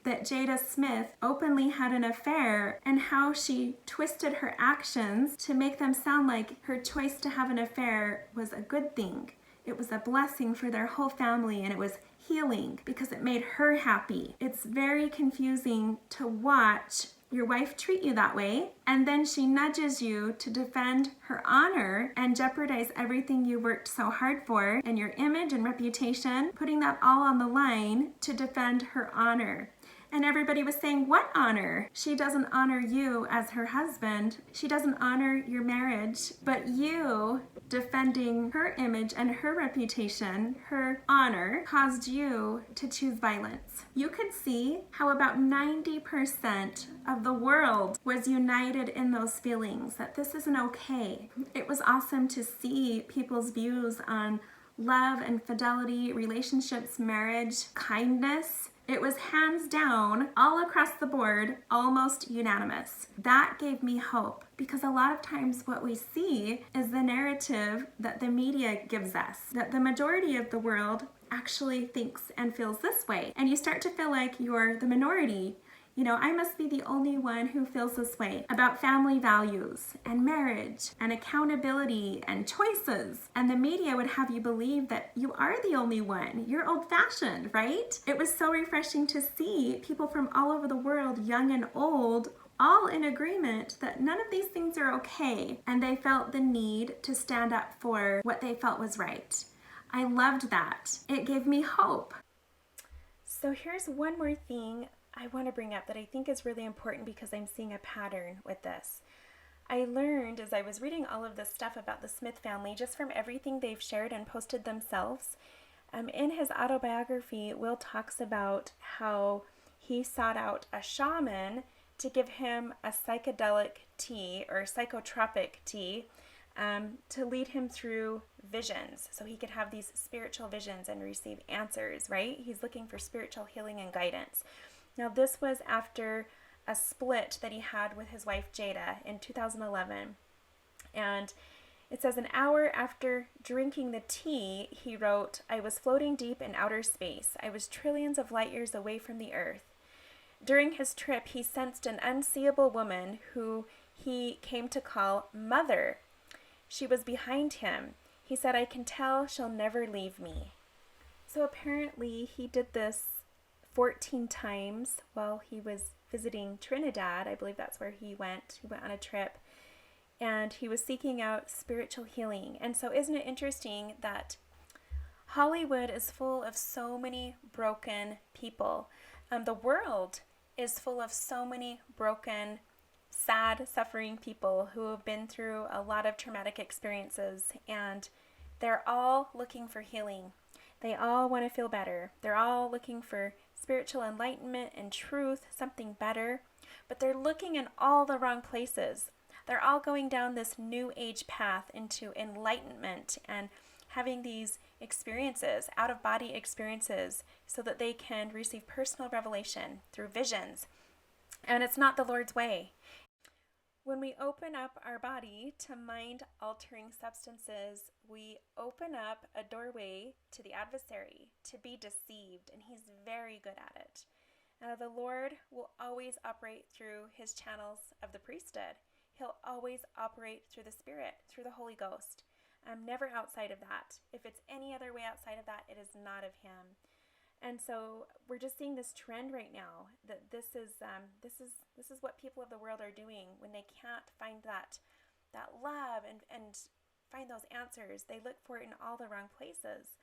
S1: that Jada Smith openly had an affair and how she twisted her actions to make them sound like her choice to have an affair was a good thing. It was a blessing for their whole family and it was healing because it made her happy. It's very confusing to watch your wife treat you that way, and then she nudges you to defend her honor and jeopardize everything you worked so hard for and your image and reputation, putting that all on the line to defend her honor. And everybody was saying, what honor? She doesn't honor you as her husband. She doesn't honor your marriage, but you defending her image and her reputation, her honor, caused you to choose violence. You could see how about 90% of the world was united in those feelings that this isn't okay. It was awesome to see people's views on love and fidelity, relationships, marriage, kindness. It was hands down, all across the board, almost unanimous. That gave me hope because a lot of times what we see is the narrative that the media gives us, that the majority of the world actually thinks and feels this way. And you start to feel like you're the minority. You know, I must be the only one who feels this way about family values and marriage and accountability and choices. And the media would have you believe that you are the only one. You're old-fashioned, right? It was so refreshing to see people from all over the world, young and old, all in agreement that none of these things are okay. And they felt the need to stand up for what they felt was right. I loved that. It gave me hope. So here's one more thing I want to bring up that I think is really important because I'm seeing a pattern with this. I learned as I was reading all of this stuff about the Smith family, just from everything they've shared and posted themselves. In his autobiography, Will talks about how he sought out a shaman to give him a psychedelic tea or psychotropic tea to lead him through visions so he could have these spiritual visions and receive answers, right? He's looking for spiritual healing and guidance. Now, this was after a split that he had with his wife Jada in 2011. And it says, an hour after drinking the tea, he wrote, I was floating deep in outer space. I was trillions of light years away from the earth. During his trip, he sensed an unseeable woman who he came to call Mother. She was behind him. He said, I can tell she'll never leave me. So apparently he did this 14 times while he was visiting Trinidad. I believe that's where he went. He went on a trip. And he was seeking out spiritual healing. And so isn't it interesting that Hollywood is full of so many broken people? The world is full of so many broken, sad, suffering people who have been through a lot of traumatic experiences, and they're all looking for healing. They all want to feel better. They're all looking for spiritual enlightenment and truth, something better, but they're looking in all the wrong places. They're all going down this new age path into enlightenment and having these experiences, out-of-body experiences, so that they can receive personal revelation through visions. And it's not the Lord's way. When we open up our body to mind-altering substances, we open up a doorway to the adversary to be deceived, and he's very good at it. The Lord will always operate through his channels of the priesthood. He'll always operate through the Spirit, through the Holy Ghost. Never outside of that. If it's any other way outside of that, it is not of him. And so we're just seeing this trend right now that this is what people of the world are doing when they can't find that love and find those answers. They look for it in all the wrong places.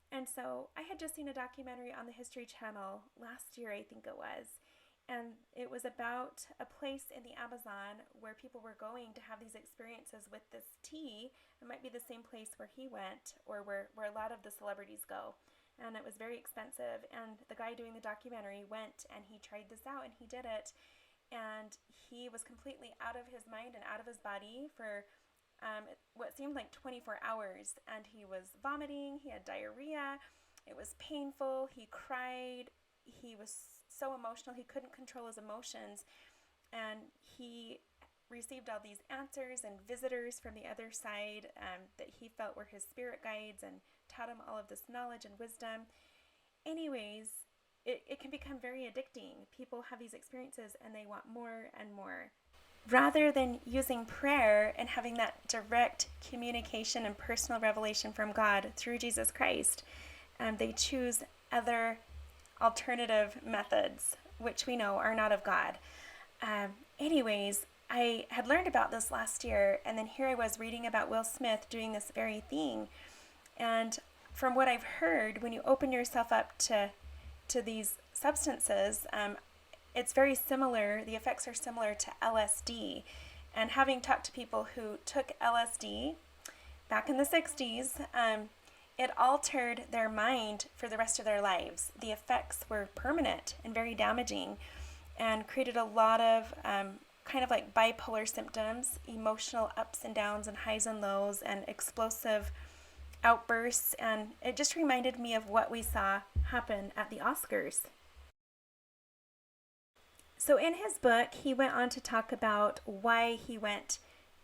S1: And so I had just seen a documentary on the History Channel last year, I think it was. And it was about a place in the Amazon where people were going to have these experiences with this tea. It might be the same place where he went, or where a lot of the celebrities go. And it was very expensive. And the guy doing the documentary went and he tried this out and he did it. And he was completely out of his mind and out of his body for what seemed like 24 hours. And he was vomiting, he had diarrhea, it was painful, he cried, he was so emotional, he couldn't control his emotions, and he received all these answers and visitors from the other side that he felt were his spirit guides and taught him all of this knowledge and wisdom. Anyways, it can become very addicting. People have these experiences and they want more and more. Rather than using prayer and having that direct communication and personal revelation from God through Jesus Christ, they choose other alternative methods, which we know are not of God. Anyways, I had learned about this last year, and then here I was reading about Will Smith doing this very thing. And from what I've heard, when you open yourself up to these substances, it's very similar, the effects are similar to LSD. And having talked to people who took LSD back in the 60s, it altered their mind for the rest of their lives. The effects were permanent and very damaging and created a lot of kind of like bipolar symptoms, emotional ups and downs and highs and lows and explosive outbursts. And it just reminded me of what we saw happen at the Oscars. So in his book, he went on to talk about why he went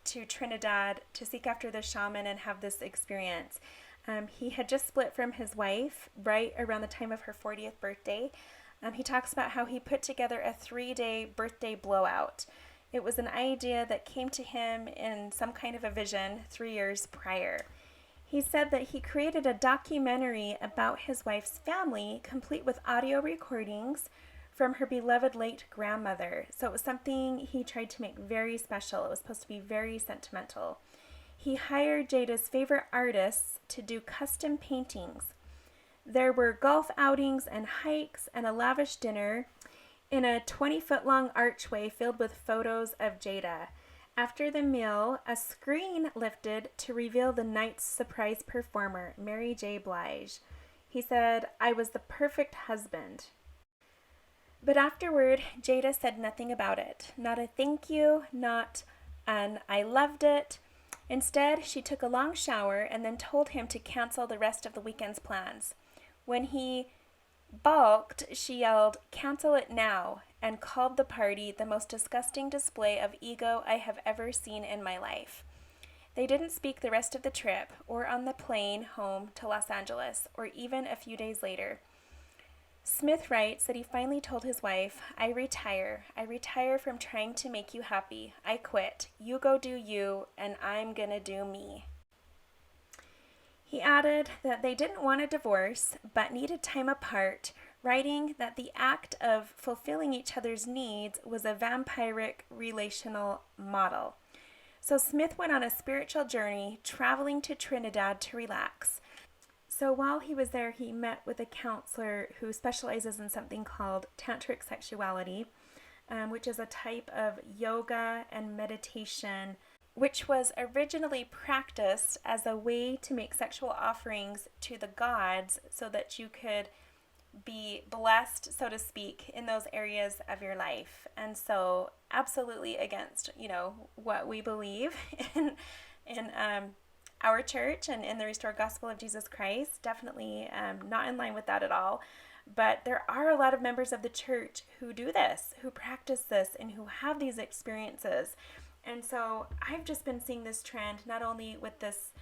S1: to Trinidad to seek after the shaman and have this experience. He had just split from his wife right around the time of her 40th birthday. He talks about how he put together a 3-day birthday blowout. It was an idea that came to him in some kind of a vision 3 years prior. He said that he created a documentary about his wife's family, complete with audio recordings from her beloved late grandmother. So it was something he tried to make very special. It was supposed to be very sentimental. He hired Jada's favorite artists to do custom paintings. There were golf outings and hikes and a lavish dinner in a 20-foot-long archway filled with photos of Jada. After the meal, a screen lifted to reveal the night's surprise performer, Mary J. Blige. He said, "I was the perfect husband." But afterward, Jada said nothing about it. Not a thank you, not an I loved it. Instead, she took a long shower and then told him to cancel the rest of the weekend's plans. When he balked, she yelled, "Cancel it now," and called the party the most disgusting display of ego I have ever seen in my life. They didn't speak the rest of the trip, or on the plane home to Los Angeles, or even a few days later. Smith writes that he finally told his wife, "I retire. I retire from trying to make you happy. I quit. You go do you, and I'm gonna do me." He added that they didn't want a divorce, but needed time apart, writing that the act of fulfilling each other's needs was a vampiric relational model. So Smith went on a spiritual journey, traveling to Trinidad to relax. So while he was there, he met with a counselor who specializes in something called tantric sexuality, which is a type of yoga and meditation, which was originally practiced as a way to make sexual offerings to the gods so that you could be blessed, so to speak, in those areas of your life. And so absolutely against, what we believe in our church and in the restored gospel of Jesus Christ. Definitely not in line with that at all. But there are a lot of members of the church who do this, who practice this, and who have these experiences. And so I've just been seeing this trend not only with this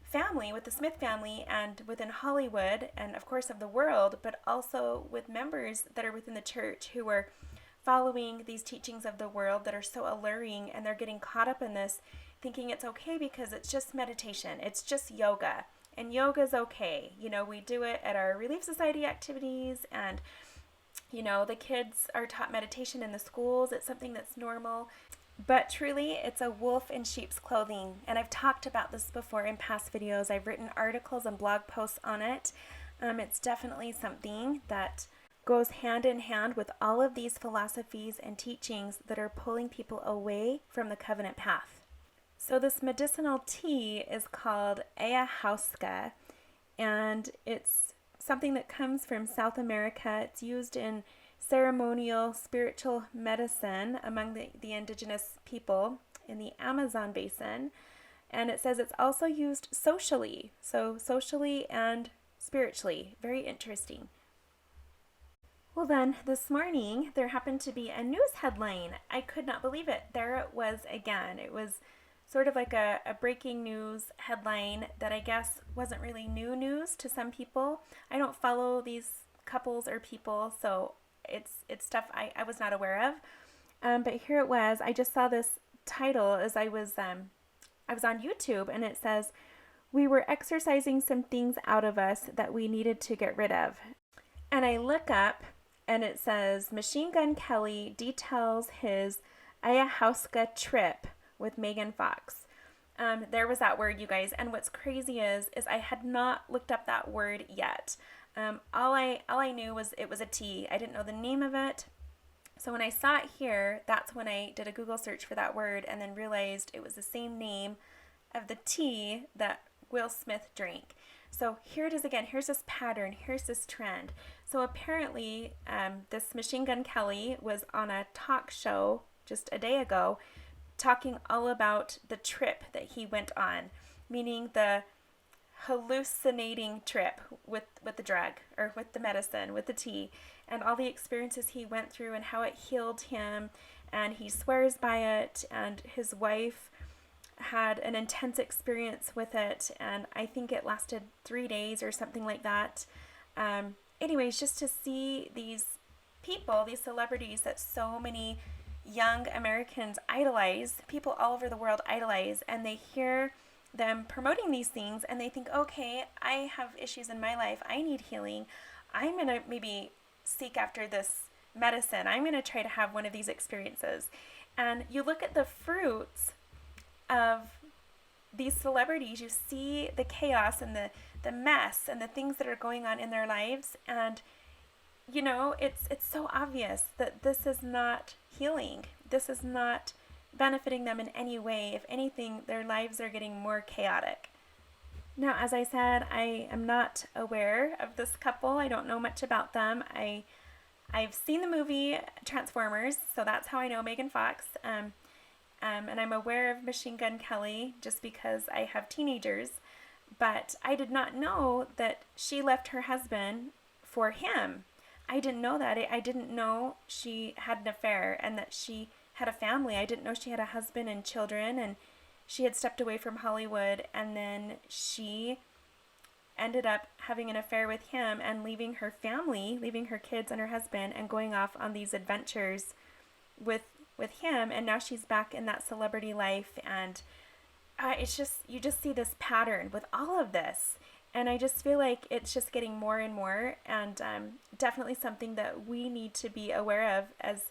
S1: family, with the Smith family, and within Hollywood, and of course of the world, but also with members that are within the church who are following these teachings of the world that are so alluring, and they're getting caught up in this, thinking it's okay because it's just meditation, it's just yoga, and yoga's okay. We do it at our Relief Society activities, and the kids are taught meditation in the schools. It's something that's normal. But truly, it's a wolf in sheep's clothing. And I've talked about this before in past videos. I've written articles and blog posts on it. It's definitely something that goes hand in hand with all of these philosophies and teachings that are pulling people away from the covenant path. So this medicinal tea is called ayahuasca, and it's something that comes from South America. It's used in ceremonial spiritual medicine among the indigenous people in the Amazon basin. And it says it's also used socially, so socially and spiritually. Very interesting. Well then, this morning, there happened to be a news headline. I could not believe it. There it was again. It was sort of like a breaking news headline that I guess wasn't really new news to some people. I don't follow these couples or people, so it's stuff I was not aware of. But here it was. I just saw this title as I was on YouTube, and it says, "We were exercising some things out of us that we needed to get rid of." And I look up, and it says, Machine Gun Kelly details his ayahuasca trip with Megan Fox. There was that word, you guys. And what's crazy is I had not looked up that word yet. All I knew was it was a tea. I didn't know the name of it. So when I saw it here, that's when I did a Google search for that word and then realized it was the same name of the tea that Will Smith drank. So here it is again. Here's this pattern. Here's this trend. So apparently this Machine Gun Kelly was on a talk show just a day ago talking all about the trip that he went on, meaning the hallucinating trip with the drug or with the medicine, with the tea, and all the experiences he went through and how it healed him, and he swears by it, and his wife had an intense experience with it, and I think it lasted 3 days or something like that. Anyways, just to see these people, these celebrities that so many young Americans idolize, people all over the world idolize, and they hear them promoting these things and they think, okay, I have issues in my life, I need healing, I'm going to maybe seek after this medicine, I'm going to try to have one of these experiences. And you look at the fruits of these celebrities, you see the chaos and the mess and the things that are going on in their lives, and it's so obvious that this is not healing, this is not benefiting them in any way. If anything, their lives are getting more chaotic. Now, as I said, I am not aware of this couple. I don't know much about them. I've seen the movie Transformers, so that's how I know Megan Fox. And I'm aware of Machine Gun Kelly just because I have teenagers, but I did not know that she left her husband for him. I didn't know that. I didn't know she had an affair and that she had a family. I didn't know she had a husband and children, and she had stepped away from Hollywood, and then she ended up having an affair with him and leaving her family, leaving her kids and her husband, and going off on these adventures with him. And now she's back in that celebrity life, and it's just, you just see this pattern with all of this, and I just feel like it's just getting more and more, and definitely something that we need to be aware of as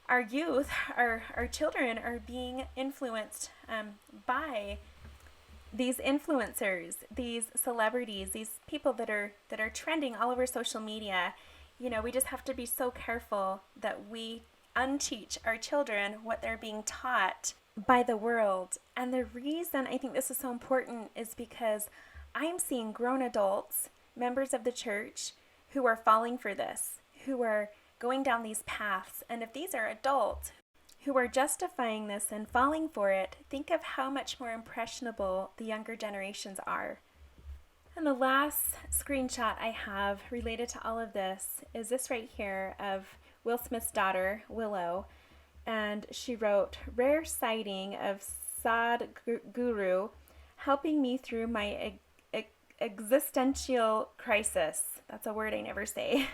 S1: our youth, our children are being influenced by these influencers, these celebrities, these people that are trending all over social media. You know, we just have to be so careful that we unteach our children what they're being taught by the world. And the reason I think this is so important is because I'm seeing grown adults, members of the church, who are falling for this, who are going down these paths. And if these are adults who are justifying this and falling for it, think of how much more impressionable the younger generations are. And the last screenshot I have related to all of this is this right here of Will Smith's daughter, Willow. And she wrote, "Rare sighting of Sadhguru, helping me through my existential crisis." That's a word I never say.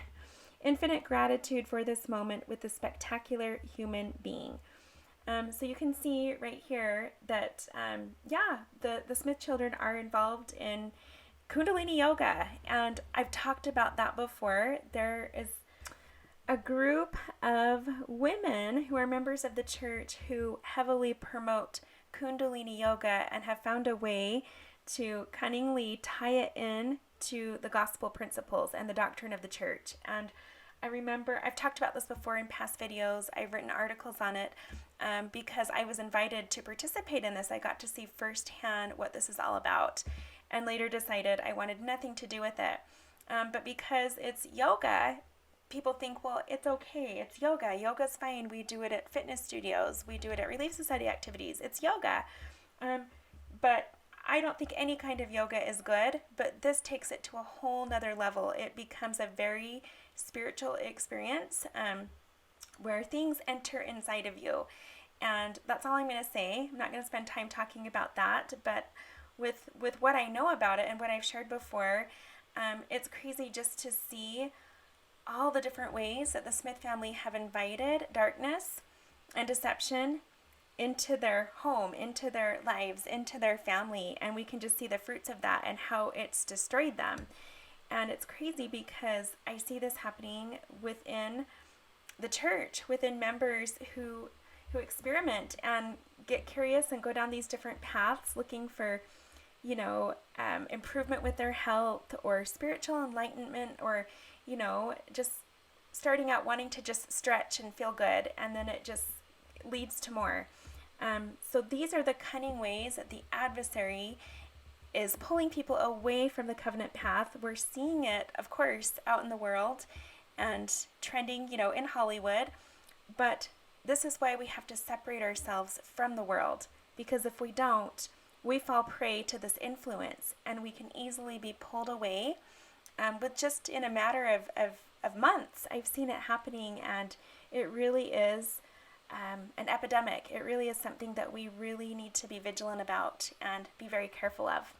S1: "Infinite gratitude for this moment with the spectacular human being." So you can see right here that, the Smith children are involved in Kundalini Yoga. And I've talked about that before. There is a group of women who are members of the church who heavily promote Kundalini Yoga and have found a way to cunningly tie it in to the gospel principles and the doctrine of the church. And I remember, I've talked about this before in past videos, I've written articles on it because I was invited to participate in this. I got to see firsthand what this is all about, and later decided I wanted nothing to do with it. But because it's yoga, people think, well, it's okay, it's yoga. Yoga's fine. We do it at fitness studios. We do it at Relief Society activities. It's yoga. But I don't think any kind of yoga is good, but this takes it to a whole nother level. It becomes a very spiritual experience where things enter inside of you. And that's all I'm going to say. I'm not going to spend time talking about that, but with what I know about it and what I've shared before, it's crazy just to see all the different ways that the Smith family have invited darkness and deception into their home, into their lives, into their family, and we can just see the fruits of that and how it's destroyed them. And it's crazy because I see this happening within the church, within members who experiment and get curious and go down these different paths looking for, improvement with their health or spiritual enlightenment, or, just starting out wanting to just stretch and feel good, and then it just leads to more. So these are the cunning ways that the adversary is pulling people away from the covenant path. We're seeing it, of course, out in the world and trending, in Hollywood. But this is why we have to separate ourselves from the world, because if we don't, we fall prey to this influence, and we can easily be pulled away with just in a matter of months. I've seen it happening, and it really is an epidemic. It really is something that we really need to be vigilant about and be very careful of.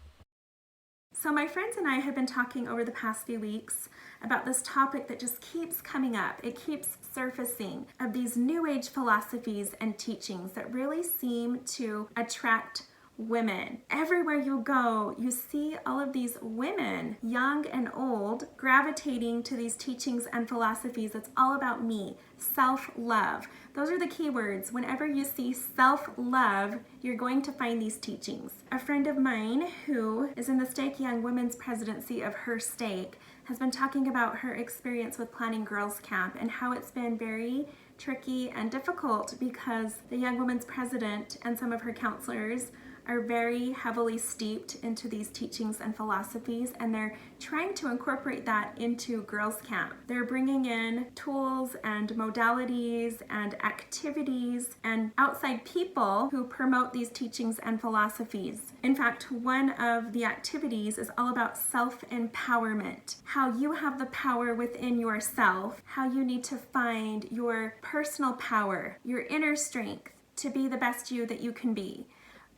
S1: So my friends and I have been talking over the past few weeks about this topic that just keeps coming up. It keeps surfacing, of these New Age philosophies and teachings that really seem to attract women. Everywhere you go, you see all of these women, young and old, gravitating to these teachings and philosophies. It's all about me, self-love. Those are the key words. Whenever you see self-love, you're going to find these teachings. A friend of mine who is in the Stake Young Women's presidency of her stake has been talking about her experience with planning girls camp and how it's been very tricky and difficult because the Young Women's president and some of her counselors are very heavily steeped into these teachings and philosophies, and they're trying to incorporate that into girls' camp. They're bringing in tools and modalities and activities and outside people who promote these teachings and philosophies. In fact, one of the activities is all about self-empowerment, how you have the power within yourself, how you need to find your personal power, your inner strength to be the best you that you can be.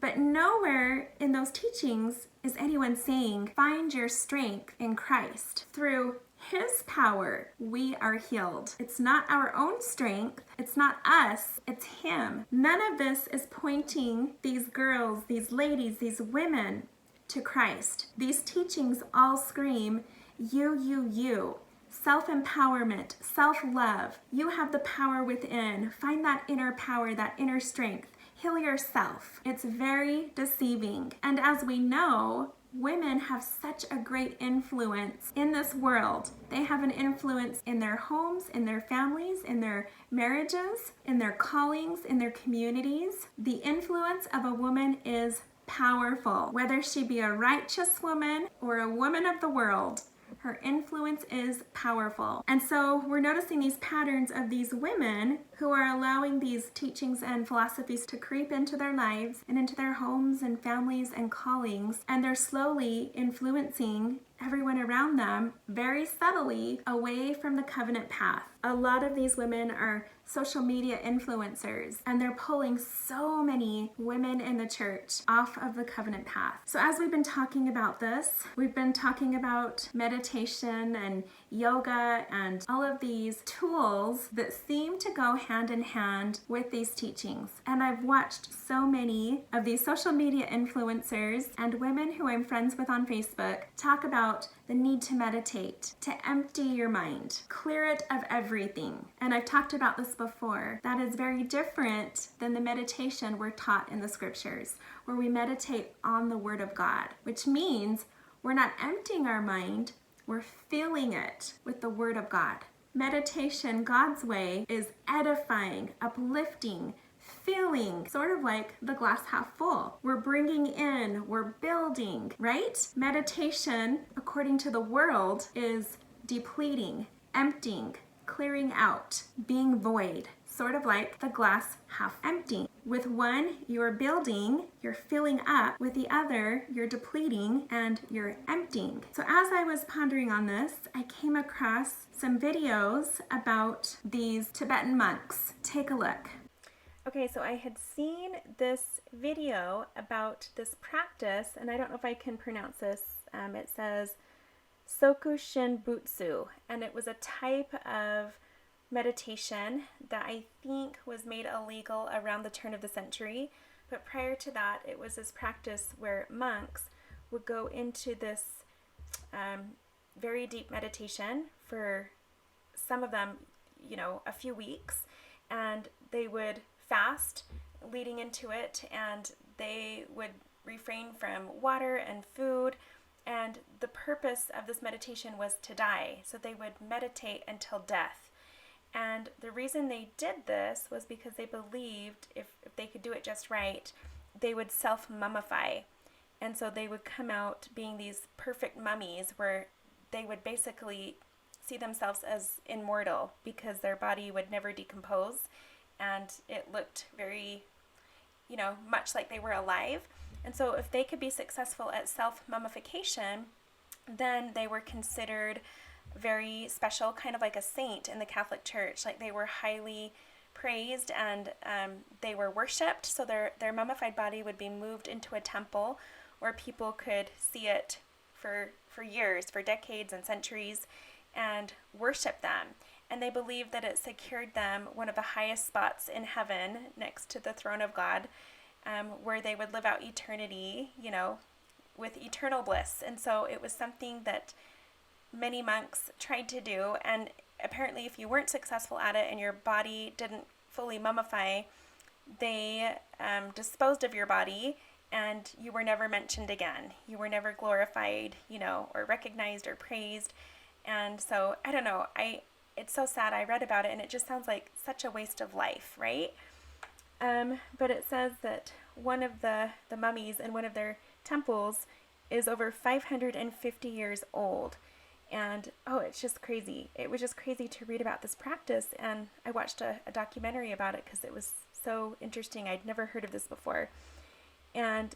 S1: But nowhere in those teachings is anyone saying, find your strength in Christ. Through His power, we are healed. It's not our own strength. It's not us. It's Him. None of this is pointing these girls, these ladies, these women to Christ. These teachings all scream, you. Self-empowerment, self-love. You have the power within. Find that inner power, that inner strength. Heal yourself. It's very deceiving. And as we know, women have such a great influence in this world. They have an influence in their homes, in their families, in their marriages, in their callings, in their communities. The influence of a woman is powerful. Whether she be a righteous woman or a woman of the world, her influence is powerful. And so we're noticing these patterns of these women who are allowing these teachings and philosophies to creep into their lives and into their homes and families and callings. And they're slowly influencing everyone around them very subtly away from the covenant path. A lot of these women are social media influencers, and they're pulling so many women in the church off of the covenant path. So as we've been talking about this, we've been talking about meditation and yoga and all of these tools that seem to go hand in hand with these teachings. And I've watched so many of these social media influencers and women who I'm friends with on Facebook talk about the need to meditate, to empty your mind, clear it of everything. And I've talked about this before. That is very different than the meditation we're taught in the scriptures, where we meditate on the Word of God, which means we're not emptying our mind, we're filling it with the Word of God. Meditation, God's way, is edifying, uplifting, filling, sort of like the glass half full. We're bringing in, we're building, right? Meditation, according to the world, is depleting, emptying, clearing out, being void, sort of like the glass half empty. With one, you're building, you're filling up. With the other, you're depleting and you're emptying. So as I was pondering on this, I came across some videos about these Tibetan monks. Take a look. Okay, so I had seen this video about this practice, and I don't know if I can pronounce this. It says Soku Shin Butsu, and it was a type of meditation that I think was made illegal around the turn of the century. But prior to that, it was this practice where monks would go into this very deep meditation for some of them, a few weeks, and they would fast leading into it, and they would refrain from water and food, and the purpose of this meditation was to die. So they would meditate until death. And the reason they did this was because they believed if they could do it just right, they would self-mummify. And so they would come out being these perfect mummies where they would basically see themselves as immortal because their body would never decompose. And it looked very, much like they were alive. And so if they could be successful at self-mummification, then they were considered very special, kind of like a saint in the Catholic Church. Like they were highly praised and they were worshipped. So their mummified body would be moved into a temple where people could see it for years, for decades and centuries, and worship them. And they believed that it secured them one of the highest spots in heaven next to the throne of God, where they would live out eternity, with eternal bliss. And so it was something that many monks tried to do. And apparently if you weren't successful at it and your body didn't fully mummify, they disposed of your body and you were never mentioned again. You were never glorified, or recognized or praised. And so, I don't know, it's so sad. I read about it and it just sounds like such a waste of life, right? But it says that one of the mummies in one of their temples is over 550 years old. And it's just crazy. It was just crazy to read about this practice. And I watched a documentary about it because it was so interesting. I'd never heard of this before. And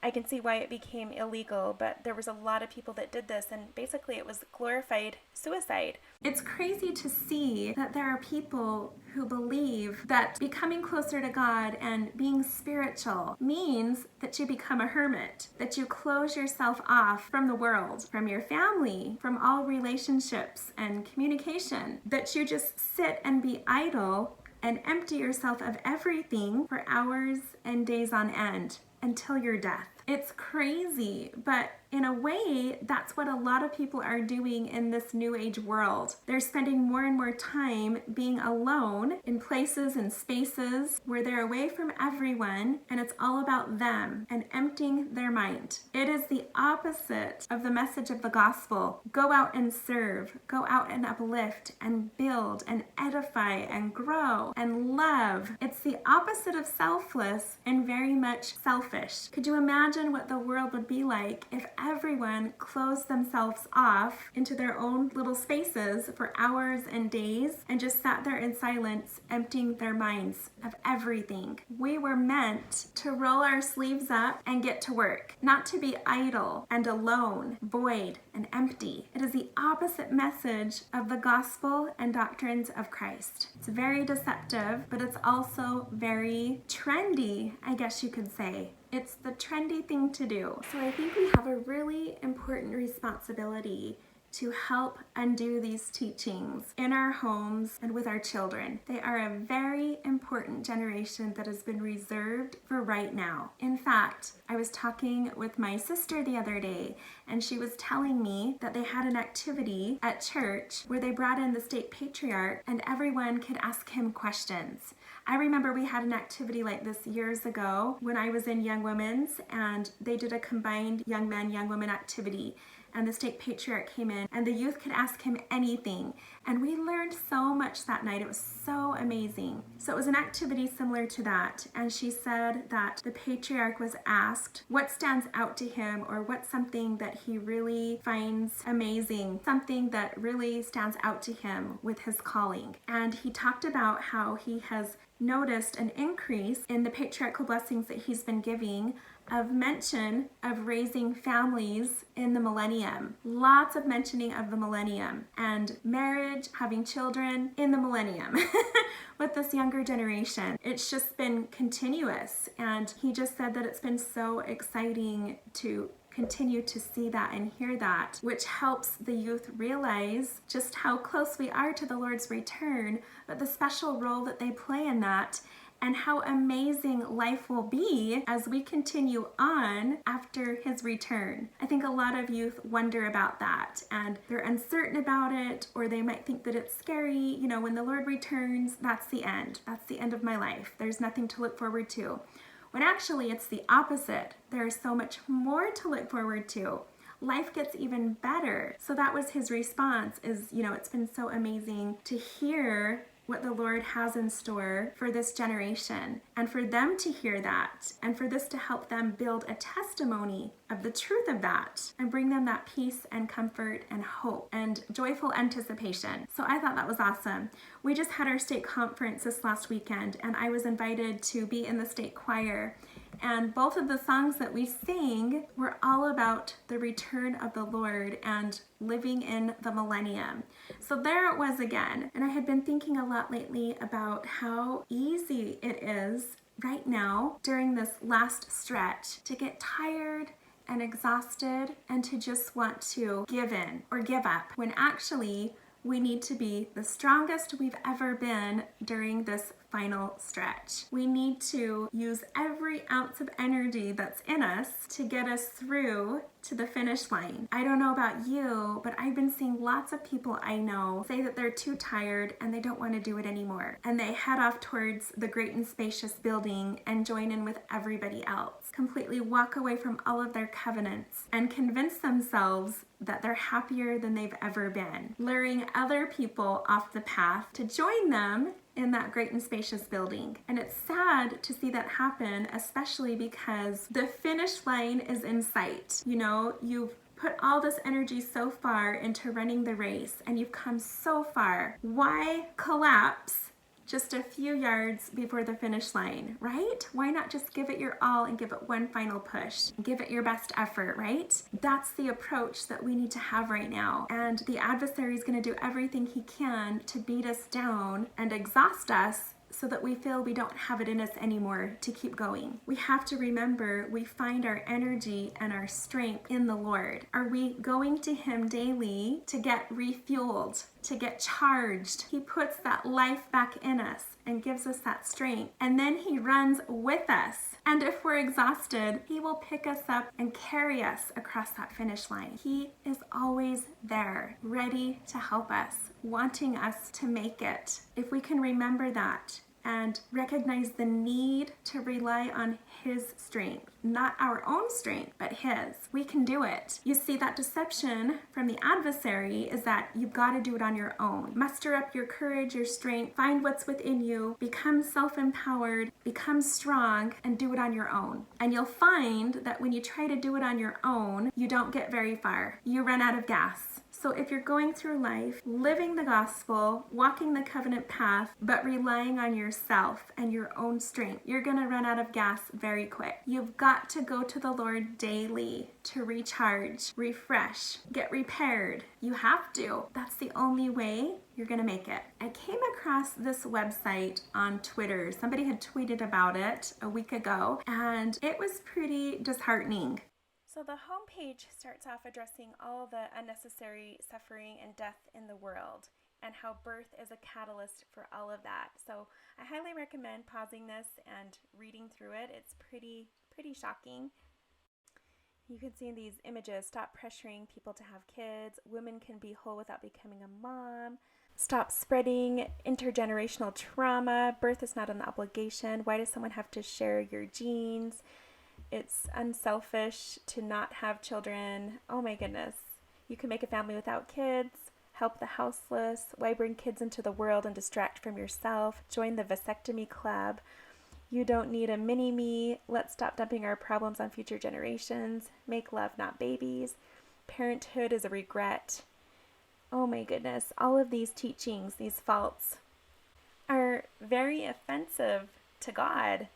S1: I can see why it became illegal, but there was a lot of people that did this, and basically it was glorified suicide. It's crazy to see that there are people who believe that becoming closer to God and being spiritual means that you become a hermit, that you close yourself off from the world, from your family, from all relationships and communication, that you just sit and be idle and empty yourself of everything for hours and days on end until your death. It's crazy, but in a way, that's what a lot of people are doing in this new age world. They're spending more and more time being alone in places and spaces where they're away from everyone, and it's all about them and emptying their mind. It is the opposite of the message of the gospel. Go out and serve, go out and uplift and build and edify and grow and love. It's the opposite of selfless and very much selfish. Could you imagine what the world would be like if everyone closed themselves off into their own little spaces for hours and days and just sat there in silence, emptying their minds of everything? We were meant to roll our sleeves up and get to work, not to be idle and alone, void and empty. It is the opposite message of the gospel and doctrines of Christ. It's very deceptive, but it's also very trendy, I guess you could say. It's the trendy thing to do. So I think we have a really important responsibility to help undo these teachings in our homes and with our children. They are a very important generation that has been reserved for right now. In fact, I was talking with my sister the other day, and she was telling me that they had an activity at church where they brought in the state patriarch and everyone could ask him questions. I remember we had an activity like this years ago when I was in Young Women's, and they did a combined young men, young women activity. And the state patriarch came in and the youth could ask him anything. And we learned so much that night. It was so amazing. So it was an activity similar to that. And she said that the patriarch was asked what stands out to him, or what's something that he really finds amazing, something that really stands out to him with his calling. And he talked about how he has noticed an increase in the patriarchal blessings that he's been giving, of mention of raising families in the millennium. Lots of mentioning of the millennium and marriage, having children in the millennium with this younger generation. It's just been continuous, and he just said that it's been so exciting to continue to see that and hear that, which helps the youth realize just how close we are to the Lord's return, but the special role that they play in that, and how amazing life will be as we continue on after his return. I think a lot of youth wonder about that, and they're uncertain about it, or they might think that it's scary. You know, when the Lord returns, that's the end. That's the end of my life. There's nothing to look forward to. When actually it's the opposite. There is so much more to look forward to. Life gets even better. So that was his response, is, you know, it's been so amazing to hear what the Lord has in store for this generation, and for them to hear that, and for this to help them build a testimony of the truth of that, and bring them that peace and comfort and hope and joyful anticipation. So I thought that was awesome. We just had our state conference this last weekend, and I was invited to be in the state choir. And both of the songs that we sang were all about the return of the Lord and living in the millennium. So there it was again. And I had been thinking a lot lately about how easy it is right now during this last stretch to get tired and exhausted and to just want to give in or give up, when actually we need to be the strongest we've ever been during this final stretch. We need to use every ounce of energy that's in us to get us through to the finish line. I don't know about you, but I've been seeing lots of people I know say that they're too tired and they don't want to do it anymore. And they head off towards the great and spacious building and join in with everybody else. Completely walk away from all of their covenants and convince themselves that they're happier than they've ever been, luring other people off the path to join them in that great and spacious building. And it's sad to see that happen, especially because the finish line is in sight. You know, you've put all this energy so far into running the race and you've come so far. Why collapse just a few yards before the finish line, right? Why not just give it your all and give it one final push? Give it your best effort, right? That's the approach that we need to have right now. And the adversary is going to do everything he can to beat us down and exhaust us so that we feel we don't have it in us anymore to keep going. We have to remember we find our energy and our strength in the Lord. Are we going to Him daily to get refueled, to get charged? He puts that life back in us and gives us that strength. And then He runs with us. And if we're exhausted, He will pick us up and carry us across that finish line. He is always there, ready to help us, wanting us to make it. If we can remember that and recognize the need to rely on His strength, not our own strength, but His, we can do it. You see, that deception from the adversary is that you've got to do it on your own. Muster up your courage, your strength, find what's within you, become self-empowered, become strong, and do it on your own. And you'll find that when you try to do it on your own, you don't get very far. You run out of gas. So if you're going through life, living the gospel, walking the covenant path, but relying on yourself and your own strength, you're going to run out of gas very quick. You've got to go to the Lord daily to recharge, refresh, get repaired. You have to. That's the only way you're going to make it. I came across this website on Twitter. Somebody had tweeted about it a week ago, and it was pretty disheartening. So the homepage starts off addressing all the unnecessary suffering and death in the world and how birth is a catalyst for all of that. So I highly recommend pausing this and reading through it. It's pretty shocking. You can see in these images, stop pressuring people to have kids. Women can be whole without becoming a mom. Stop spreading intergenerational trauma. Birth is not an obligation. Why does someone have to share your genes? It's unselfish to not have children. Oh my goodness. You can make a family without kids. Help the houseless. Why bring kids into the world and distract from yourself? Join the vasectomy club. You don't need a mini-me. Let's stop dumping our problems on future generations. Make love, not babies. Parenthood is a regret. Oh my goodness. All of these teachings, these faults, are very offensive to God.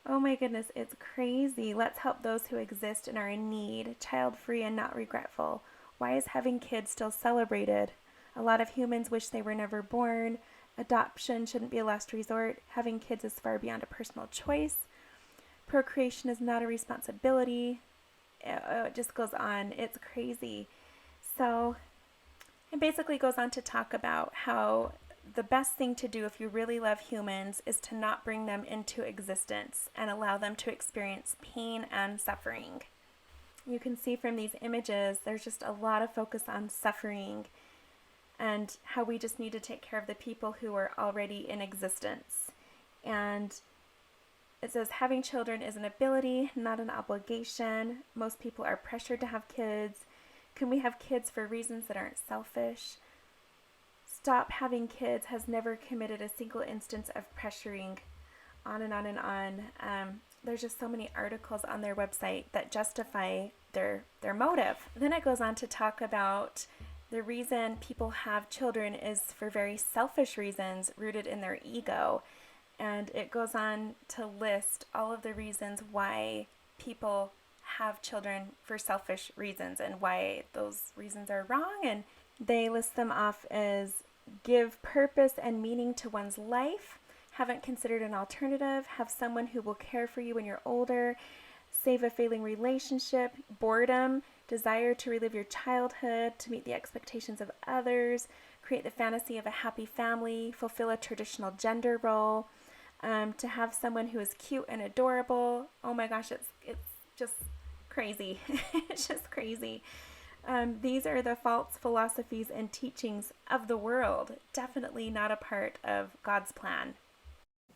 S1: Oh my goodness, it's crazy. Let's help those who exist and are in need, child-free and not regretful. Why is having kids still celebrated? A lot of humans wish they were never born. Adoption shouldn't be a last resort. Having kids is far beyond a personal choice. Procreation is not a responsibility. It just goes on. It's crazy. So it basically goes on to talk about how the best thing to do if you really love humans is to not bring them into existence and allow them to experience pain and suffering. You can see from these images, there's just a lot of focus on suffering and how we just need to take care of the people who are already in existence. And it says having children is an ability, not an obligation. Most people are pressured to have kids. Can we have kids for reasons that aren't selfish? Stop having kids has never committed a single instance of pressuring, on and on and on. There's just so many articles on their website that justify their motive. Then it goes on to talk about the reason people have children is for very selfish reasons rooted in their ego. And it goes on to list all of the reasons why people have children for selfish reasons and why those reasons are wrong. And they list them off as give purpose and meaning to one's life, haven't considered an alternative, have someone who will care for you when you're older, save a failing relationship, boredom, desire to relive your childhood, to meet the expectations of others, create the fantasy of a happy family, fulfill a traditional gender role, to have someone who is cute and adorable. Oh my gosh, it's just crazy. It's just crazy. These are the false philosophies and teachings of the world, definitely not a part of God's plan.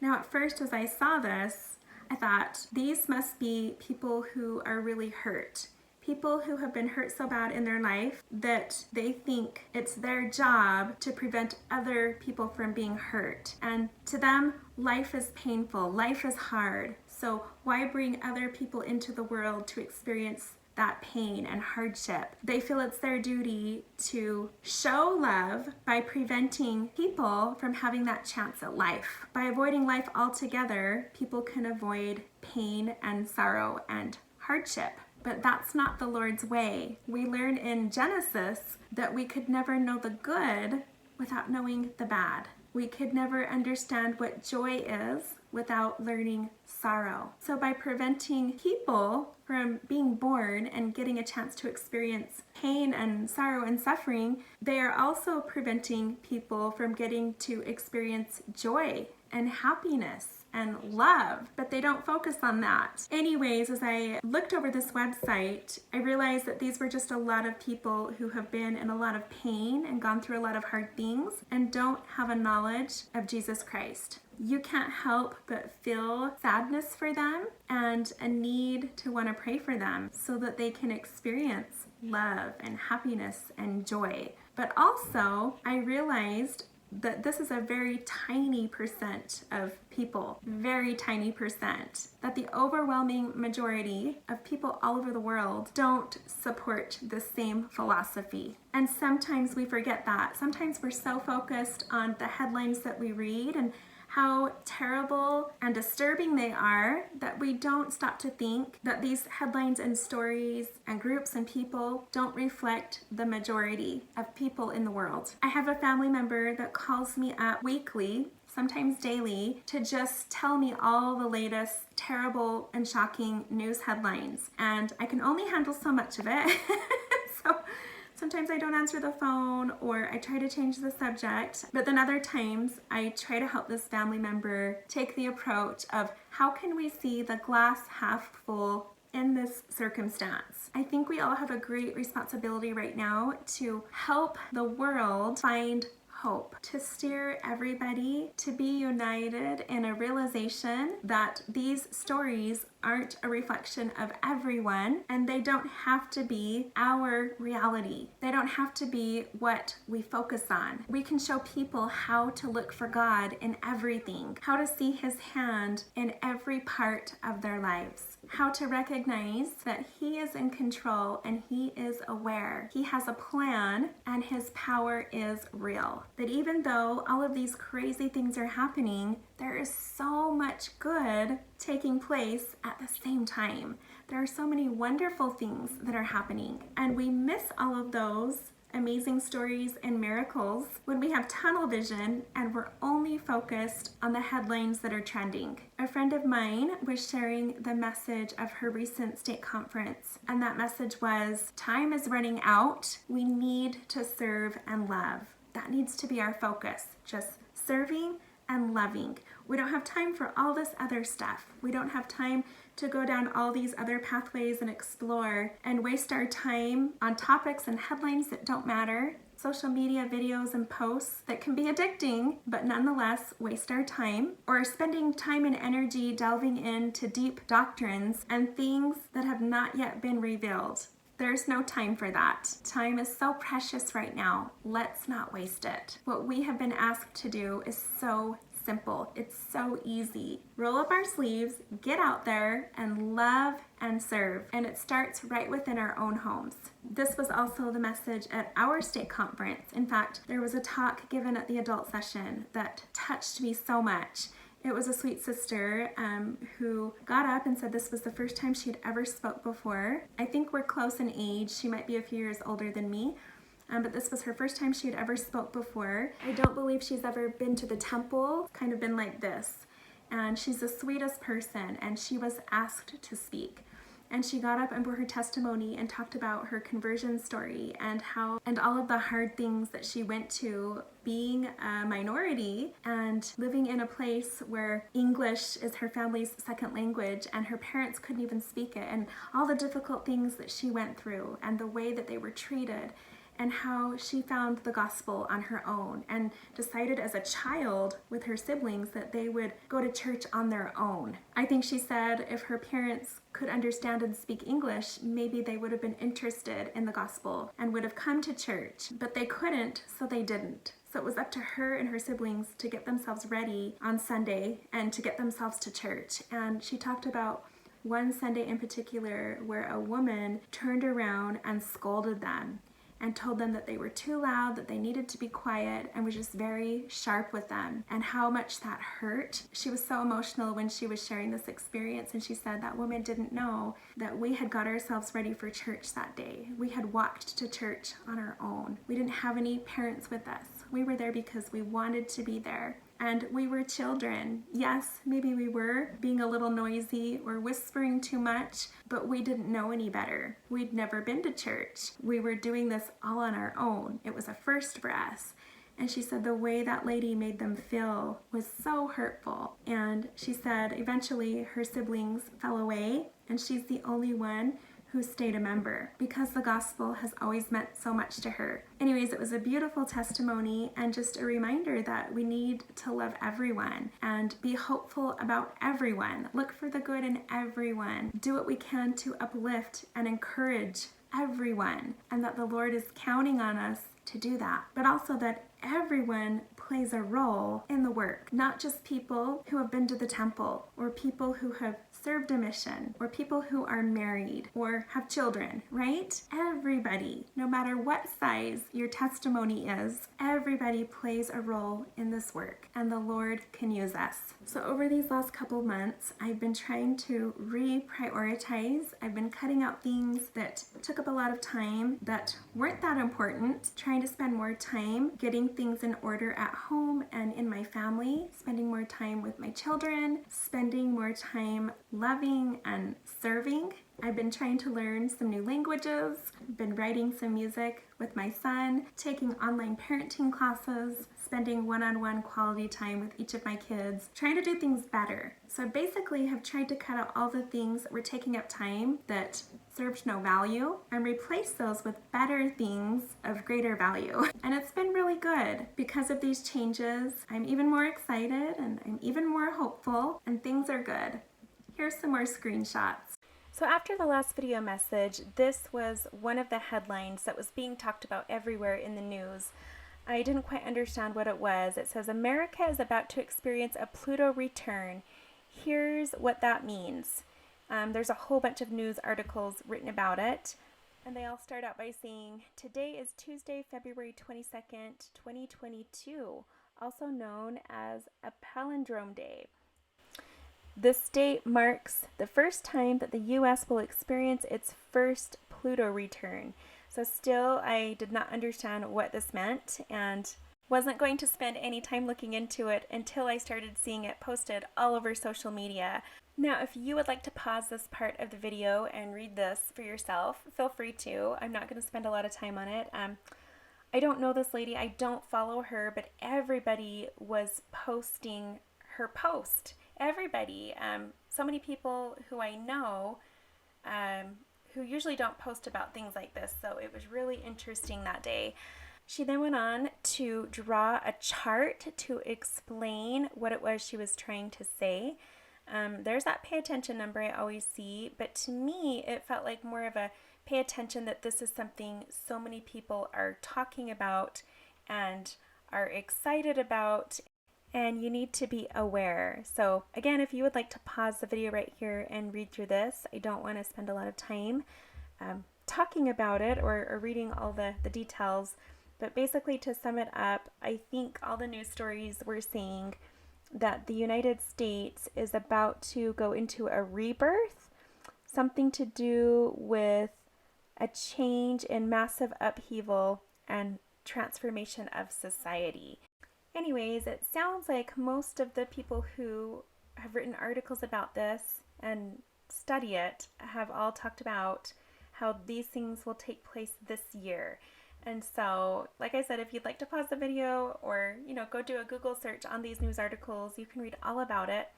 S1: Now, at first, as I saw this, I thought, these must be people who are really hurt. People who have been hurt so bad in their life that they think it's their job to prevent other people from being hurt. And to them, life is painful, life is hard. So why bring other people into the world to experience that pain and hardship? They feel it's their duty to show love by preventing people from having that chance at life. By avoiding life altogether, people can avoid pain and sorrow and hardship. But that's not the Lord's way. We learn in Genesis that we could never know the good without knowing the bad. We could never understand what joy is without learning sorrow. So by preventing people from being born and getting a chance to experience pain and sorrow and suffering, they are also preventing people from getting to experience joy and happiness and love, but they don't focus on that. Anyways, as I looked over this website, I realized that these were just a lot of people who have been in a lot of pain and gone through a lot of hard things and don't have a knowledge of Jesus Christ. You can't help but feel sadness for them and a need to want to pray for them so that they can experience love and happiness and joy. But also, I realized that this is a very tiny percent of people, very tiny percent, that the overwhelming majority of people all over the world don't support the same philosophy. And sometimes we forget that. Sometimes we're so focused on the headlines that we read and how terrible and disturbing they are that we don't stop to think that these headlines and stories and groups and people don't reflect the majority of people in the world. I have a family member that calls me up weekly, sometimes daily, to just tell me all the latest terrible and shocking news headlines. And I can only handle so much of it. So sometimes I don't answer the phone or I try to change the subject, but then other times I try to help this family member take the approach of how can we see the glass half full in this circumstance. I think we all have a great responsibility right now to help the world find hope, to steer everybody to be united in a realization that these stories aren't a reflection of everyone and they don't have to be our reality. They don't have to be what we focus on. We can show people how to look for God in everything, how to see His hand in every part of their lives, how to recognize that He is in control and He is aware. He has a plan and His power is real. That even though all of these crazy things are happening, there is so much good taking place at the same time. There are so many wonderful things that are happening, and we miss all of those amazing stories and miracles when we have tunnel vision and we're only focused on the headlines that are trending. A friend of mine was sharing the message of her recent state conference, and that message was, time is running out. We need to serve and love. That needs to be our focus, just serving and loving. We don't have time for all this other stuff. We don't have time to go down all these other pathways and explore and waste our time on topics and headlines that don't matter, social media videos and posts that can be addicting, but nonetheless waste our time, or spending time and energy delving into deep doctrines and things that have not yet been revealed. There's no time for that. Time is so precious right now. Let's not waste it. What we have been asked to do is so simple. It's so easy. Roll up our sleeves, get out there, and love and serve. And it starts right within our own homes. This was also the message at our state conference. In fact, there was a talk given at the adult session that touched me so much. It was a sweet sister who got up and said this was the first time she had ever spoke before. I think we're close in age. She might be a few years older than me. But this was her first time she had ever spoke before. I don't believe she's ever been to the temple, kind of been like this. And she's the sweetest person, and she was asked to speak. And she got up and brought her testimony and talked about her conversion story and all of the hard things that she went to being a minority and living in a place where English is her family's second language and her parents couldn't even speak it, and all the difficult things that she went through and the way that they were treated, and how she found the gospel on her own and decided as a child with her siblings that they would go to church on their own. I think she said if her parents could understand and speak English, maybe they would have been interested in the gospel and would have come to church, but they couldn't, so they didn't. So it was up to her and her siblings to get themselves ready on Sunday and to get themselves to church. And she talked about one Sunday in particular where a woman turned around and scolded them and told them that they were too loud, that they needed to be quiet, and was just very sharp with them, and how much that hurt. She was so emotional when she was sharing this experience, and she said that woman didn't know that we had got ourselves ready for church that day. We had walked to church on our own. We didn't have any parents with us. We were there because we wanted to be there. And we were children. Yes, maybe we were being a little noisy or whispering too much, but we didn't know any better. We'd never been to church. We were doing this all on our own. It was a first for us. And she said the way that lady made them feel was so hurtful. And she said eventually her siblings fell away, and she's the only one who stayed a member because the gospel has always meant so much to her. Anyways, it was a beautiful testimony and just a reminder that we need to love everyone and be hopeful about everyone. Look for the good in everyone. Do what we can to uplift and encourage everyone, and that the Lord is counting on us to do that. But also that everyone plays a role in the work, not just people who have been to the temple or people who have served a mission or people who are married or have children, right? Everybody, no matter what size your testimony is, everybody plays a role in this work, and the Lord can use us. So over these last couple months, I've been trying to reprioritize. I've been cutting out things that took up a lot of time that weren't that important, trying to spend more time getting things in order at home and in my family, spending more time with my children, spending more time loving and serving. I've been trying to learn some new languages, been writing some music with my son, taking online parenting classes, spending one-on-one quality time with each of my kids, trying to do things better. So I basically have tried to cut out all the things that were taking up time that served no value and replace those with better things of greater value. And it's been really good. Because of these changes, I'm even more excited and I'm even more hopeful, and things are good. Here's some more screenshots. So after the last video message, this was one of the headlines that was being talked about everywhere in the news. I didn't quite understand what it was. It says, America is about to experience a Pluto return. Here's what that means. There's a whole bunch of news articles written about it, and they all start out by saying, today is Tuesday, February 22nd, 2022, also known as a palindrome day. This date marks the first time that the U.S. will experience its first Pluto return. So still, I did not understand what this meant and wasn't going to spend any time looking into it until I started seeing it posted all over social media. Now, if you would like to pause this part of the video and read this for yourself, feel free to. I'm not going to spend a lot of time on it. I don't know this lady. I don't follow her, but everybody was posting her post. Everybody, so many people who I know who usually don't post about things like this, so it was really interesting that day. She then went on to draw a chart to explain what it was she was trying to say. There's that pay attention number I always see, but to me it felt like more of a pay attention that this is something so many people are talking about and are excited about, and you need to be aware. So again, if you would like to pause the video right here and read through this, I don't want to spend a lot of time talking about it or reading all the details, but basically to sum it up, I think all the news stories were saying that the United States is about to go into a rebirth, something to do with a change in massive upheaval and transformation of society. Anyways, it sounds like most of the people who have written articles about this and study it have all talked about how these things will take place this year. And so, like I said, if you'd like to pause the video or, go do a Google search on these news articles, you can read all about it.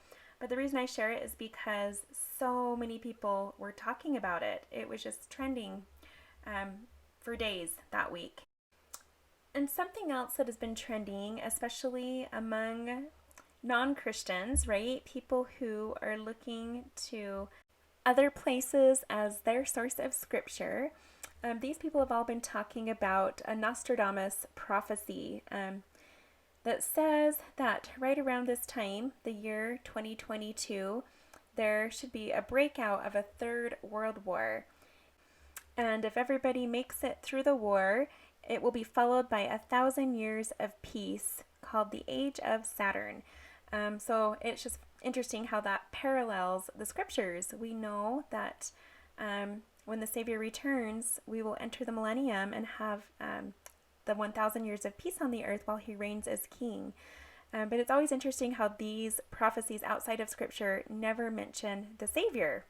S1: But the reason I share it is because so many people were talking about it. It was just trending for days that week. And something else that has been trending, especially among non-Christians, right? People who are looking to other places as their source of scripture. These people have all been talking about a Nostradamus prophecy that says that right around this time, the year 2022, there should be a breakout of a third world war. And if everybody makes it through the war, it will be followed by 1,000 years of peace called the Age of Saturn. So it's just interesting how that parallels the scriptures. We know that when the Savior returns, we will enter the millennium and have the 1,000 years of peace on the earth while he reigns as king. But it's always interesting how these prophecies outside of scripture never mention the Savior.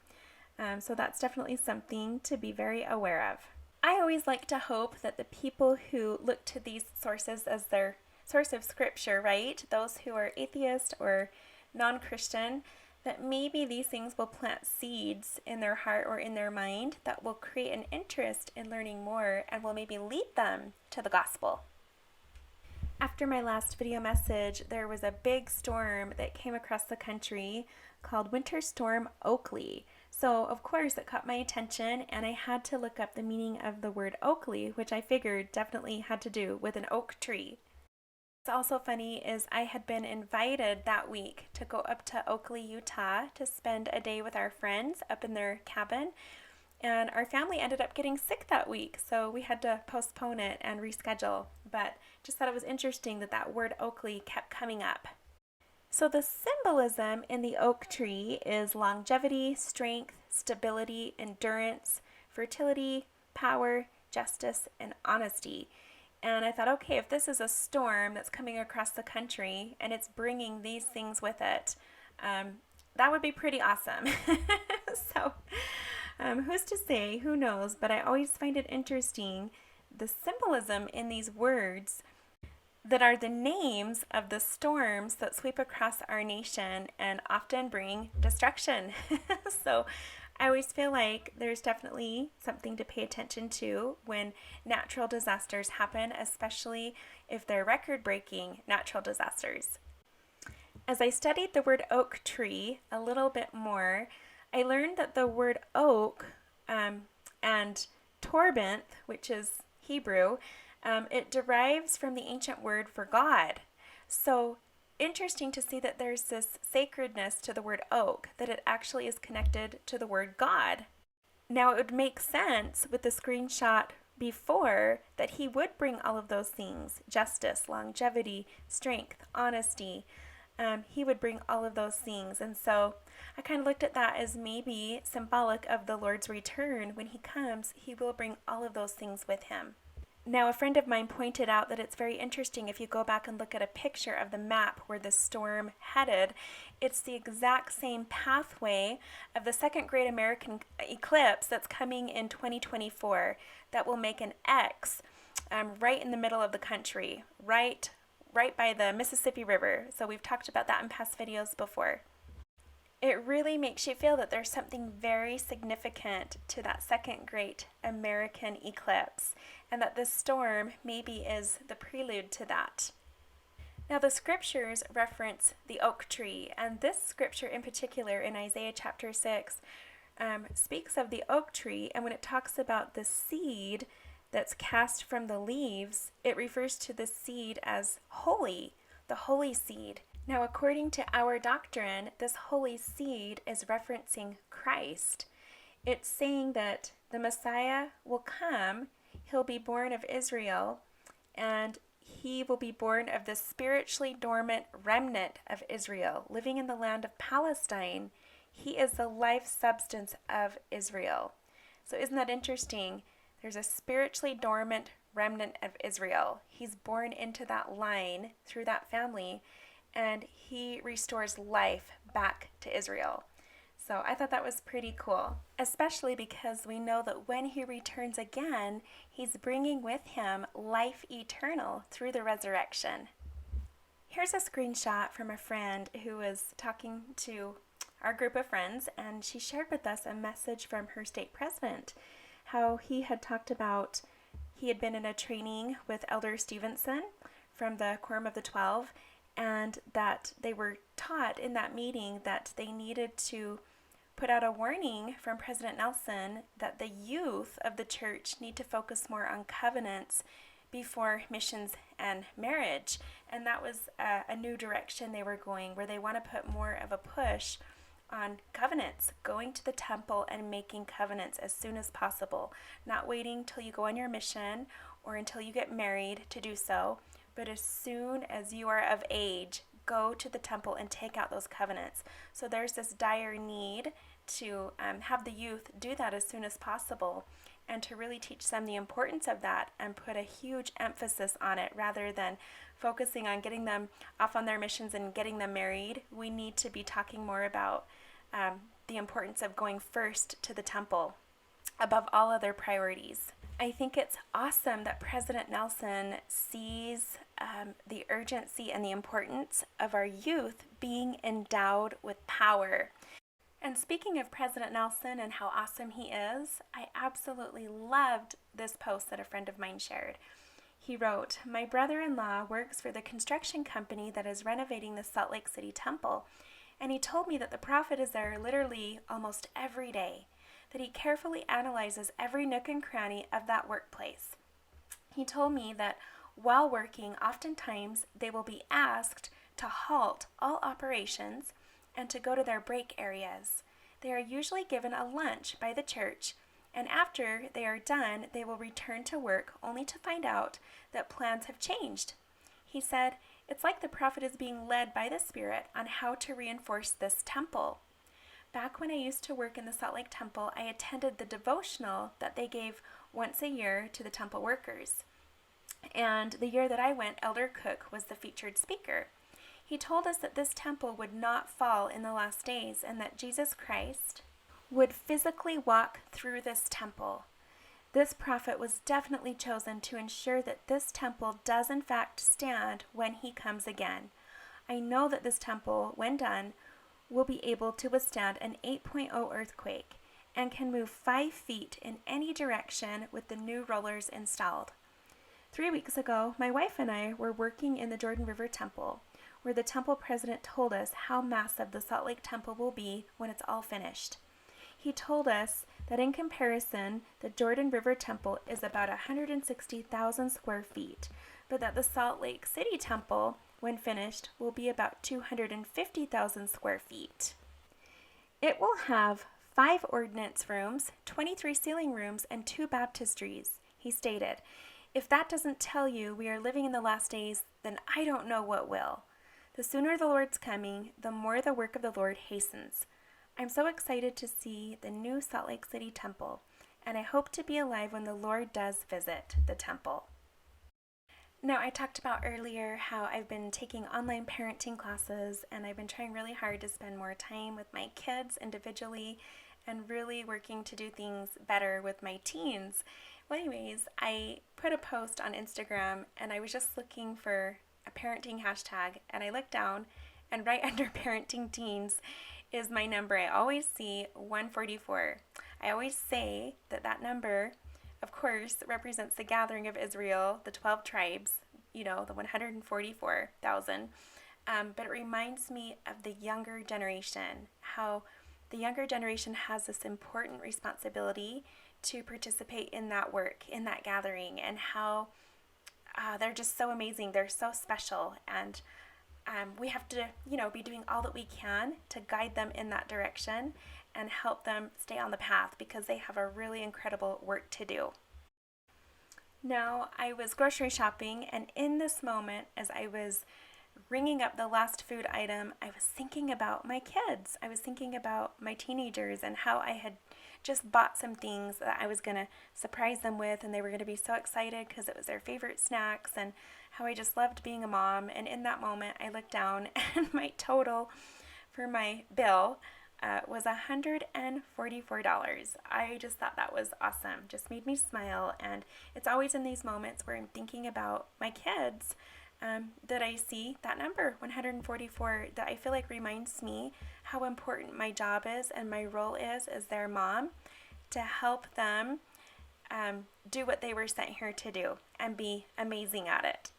S1: So that's definitely something to be very aware of. I always like to hope that the people who look to these sources as their source of scripture, right, those who are atheist or non-Christian, that maybe these things will plant seeds in their heart or in their mind that will create an interest in learning more and will maybe lead them to the gospel. After my last video message, there was a big storm that came across the country called Winter Storm Oakley. So, of course, it caught my attention, and I had to look up the meaning of the word Oakley, which I figured definitely had to do with an oak tree. What's also funny is I had been invited that week to go up to Oakley, Utah to spend a day with our friends up in their cabin, and our family ended up getting sick that week, so we had to postpone it and reschedule. But just thought it was interesting that that word Oakley kept coming up. So the symbolism in the oak tree is longevity, strength, stability, endurance, fertility, power, justice, and honesty. And I thought, okay, if this is a storm that's coming across the country and it's bringing these things with it, that would be pretty awesome. So who's to say, who knows, but I always find it interesting, the symbolism in these words that are the names of the storms that sweep across our nation and often bring destruction. So I always feel like there's definitely something to pay attention to when natural disasters happen, especially if they're record-breaking natural disasters. As I studied the word oak tree a little bit more, I learned that the word oak and Torbinth, which is Hebrew, it derives from the ancient word for God. So interesting to see that there's this sacredness to the word oak, that it actually is connected to the word God. Now it would make sense with the screenshot before that he would bring all of those things, justice, longevity, strength, honesty. He would bring all of those things. And so I kind of looked at that as maybe symbolic of the Lord's return. When he comes, he will bring all of those things with him. Now, a friend of mine pointed out that it's very interesting if you go back and look at a picture of the map where the storm headed, it's the exact same pathway of the second great American eclipse that's coming in 2024 that will make an X right in the middle of the country, right by the Mississippi River. So we've talked about that in past videos before. It really makes you feel that there's something very significant to that second great American eclipse, and that this storm maybe is the prelude to that. Now the scriptures reference the oak tree, and this scripture in particular in Isaiah chapter 6 speaks of the oak tree, and when it talks about the seed that's cast from the leaves, it refers to the seed as holy, the holy seed. Now, according to our doctrine, this holy seed is referencing Christ. It's saying that the Messiah will come, he'll be born of Israel, and he will be born of the spiritually dormant remnant of Israel, living in the land of Palestine. He is the life substance of Israel. So isn't that interesting? There's a spiritually dormant remnant of Israel. He's born into that line through that family, and he restores life back to Israel. So I thought that was pretty cool, especially because we know that when he returns again, he's bringing with him life eternal through the resurrection. Here's a screenshot from a friend who was talking to our group of friends, and she shared with us a message from her state president, how he had talked about he had been in a training with Elder Stevenson from the Quorum of the 12, and that they were taught in that meeting that they needed to put out a warning from President Nelson that the youth of the church need to focus more on covenants before missions and marriage. And that was a new direction they were going, where they want to put more of a push on covenants, going to the temple and making covenants as soon as possible, not waiting till you go on your mission or until you get married to do so, but as soon as you are of age, go to the temple and take out those covenants. So there's this dire need to have the youth do that as soon as possible, and to really teach them the importance of that and put a huge emphasis on it rather than focusing on getting them off on their missions and getting them married. We need to be talking more about the importance of going first to the temple above all other priorities. I think it's awesome that President Nelson sees the urgency and the importance of our youth being endowed with power. And speaking of President Nelson and how awesome he is, I absolutely loved this post that a friend of mine shared. He wrote, "My brother-in-law works for the construction company that is renovating the Salt Lake City temple, and he told me that the prophet is there literally almost every day, that he carefully analyzes every nook and cranny of that workplace. He told me that while working, oftentimes they will be asked to halt all operations and to go to their break areas. They are usually given a lunch by the church, and after they are done, they will return to work only to find out that plans have changed." He said, "It's like the prophet is being led by the Spirit on how to reinforce this temple. Back when I used to work in the Salt Lake Temple, I attended the devotional that they gave once a year to the temple workers. And the year that I went, Elder Cook was the featured speaker. He told us that this temple would not fall in the last days and that Jesus Christ would physically walk through this temple. This prophet was definitely chosen to ensure that this temple does in fact stand when he comes again. I know that this temple, when done, will be able to withstand an 8.0 earthquake and can move 5 feet in any direction with the new rollers installed. 3 weeks ago, my wife and I were working in the Jordan River Temple, where the temple president told us how massive the Salt Lake Temple will be when it's all finished. He told us that in comparison, the Jordan River Temple is about 160,000 square feet, but that the Salt Lake City Temple, when finished, will be about 250,000 square feet. It will have 5 ordinance rooms, 23 sealing rooms, and 2 baptistries," he stated. "If that doesn't tell you we are living in the last days, then I don't know what will. The sooner the Lord's coming, the more the work of the Lord hastens. I'm so excited to see the new Salt Lake City Temple, and I hope to be alive when the Lord does visit the temple." Now, I talked about earlier how I've been taking online parenting classes, and I've been trying really hard to spend more time with my kids individually and really working to do things better with my teens. Well, anyways, I put a post on Instagram, and I was just looking for a parenting hashtag, and I looked down, and right under parenting teens is my number. I always see 144. I always say that that number, of course, represents the gathering of Israel, the 12 tribes, the 144,000. But it reminds me of the younger generation, how the younger generation has this important responsibility to participate in that work, in that gathering, and how they're just so amazing. They're so special, and we have to, be doing all that we can to guide them in that direction and help them stay on the path, because they have a really incredible work to do. Now, I was grocery shopping, and in this moment, as I was ringing up the last food item, I was thinking about my kids. I was thinking about my teenagers and how I had just bought some things that I was going to surprise them with, and they were going to be so excited because it was their favorite snacks, and how I just loved being a mom. And in that moment, I looked down, and my total for my bill was $144. I just thought that was awesome. Just made me smile. And it's always in these moments where I'm thinking about my kids that I see that number, 144, that I feel like reminds me how important my job is and my role is as their mom, to help them do what they were sent here to do and be amazing at it.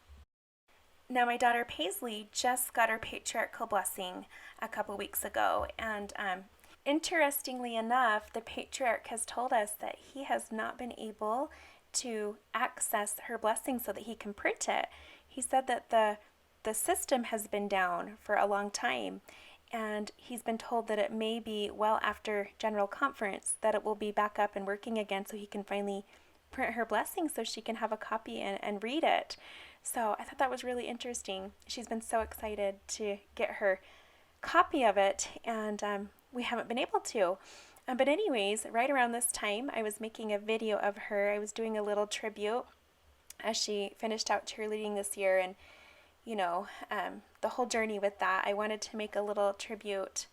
S1: Now, my daughter Paisley just got her patriarchal blessing a couple weeks ago, and interestingly enough, the patriarch has told us that he has not been able to access her blessing so that he can print it. He said that the system has been down for a long time, and he's been told that it may be well after General Conference that it will be back up and working again, so he can finally print her blessing so she can have a copy and read it. So I thought that was really interesting. She's been so excited to get her copy of it, and we haven't been able to. But anyways, right around this time, I was making a video of her. I was doing a little tribute as she finished out cheerleading this year, and the whole journey with that. I wanted to make a little tribute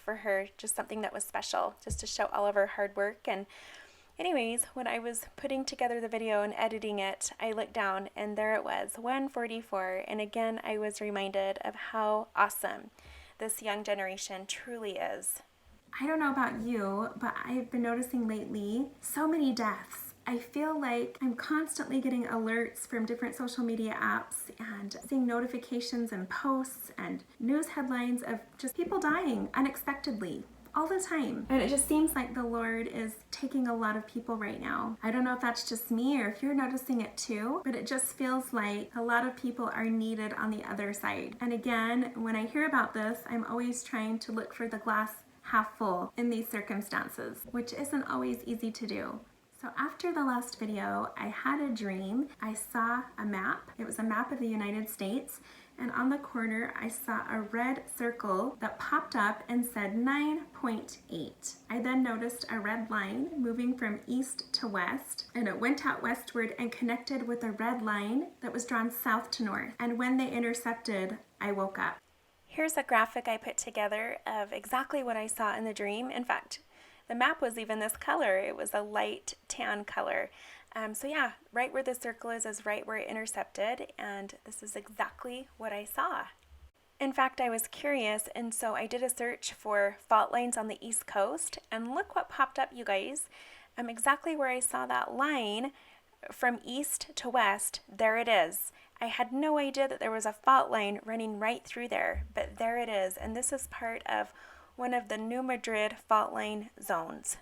S1: for her, just something that was special, just to show all of her hard work. And anyways, when I was putting together the video and editing it, I looked down and there it was, 144. And again, I was reminded of how awesome this young generation truly is. I don't know about you, but I've been noticing lately so many deaths. I feel like I'm constantly getting alerts from different social media apps and seeing notifications and posts and news headlines of just people dying unexpectedly all the time. And it just seems like the Lord is taking a lot of people right now. I don't know if that's just me or if you're noticing it too, but it just feels like a lot of people are needed on the other side. And again, when I hear about this, I'm always trying to look for the glass half full in these circumstances, which isn't always easy to do. So after the last video, I had a dream. I saw a map. It was a map of the United States, and on the corner I saw a red circle that popped up and said 9.8. I then noticed a red line moving from east to west, and it went out westward and connected with a red line that was drawn south to north. And when they intersected, I woke up. Here's a graphic I put together of exactly what I saw in the dream. In fact, the map was even this color. It was a light tan color. So yeah, right where the circle is right where it intercepted, and this is exactly what I saw. In fact, I was curious, and so I did a search for fault lines on the East Coast, and look what popped up, you guys. Exactly where I saw that line from east to west, there it is. I had no idea that there was a fault line running right through there, but there it is, and this is part of one of the New Madrid fault line zones.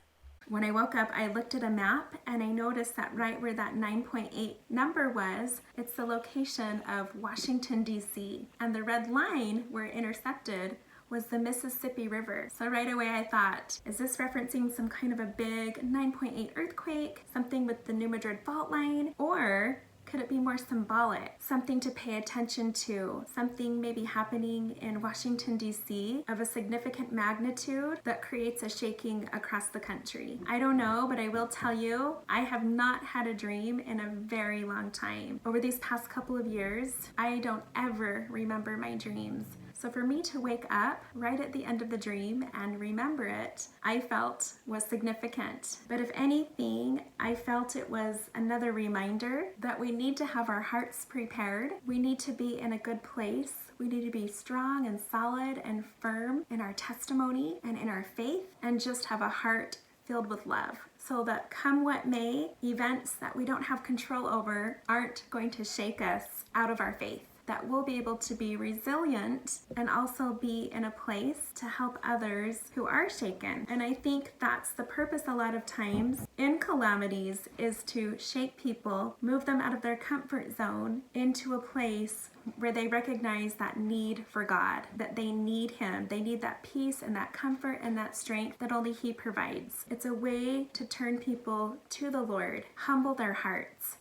S1: When I woke up, I looked at a map and I noticed that right where that 9.8 number was, it's the location of Washington, D.C. And the red line where it intercepted was the Mississippi River. So right away I thought, is this referencing some kind of a big 9.8 earthquake, something with the New Madrid fault line, or could it be more symbolic? Something to pay attention to, something maybe happening in Washington, D.C. of a significant magnitude that creates a shaking across the country. I don't know, but I will tell you, I have not had a dream in a very long time. Over these past couple of years, I don't ever remember my dreams. So for me to wake up right at the end of the dream and remember it, I felt was significant. But if anything, I felt it was another reminder that we need to have our hearts prepared. We need to be in a good place. We need to be strong and solid and firm in our testimony and in our faith, and just have a heart filled with love, so that come what may, events that we don't have control over aren't going to shake us out of our faith. That we'll be able to be resilient and also be in a place to help others who are shaken. And I think that's the purpose a lot of times in calamities, is to shake people, move them out of their comfort zone into a place where they recognize that need for God, that they need Him. They need that peace and that comfort and that strength that only He provides. It's a way to turn people to the Lord, humble their hearts,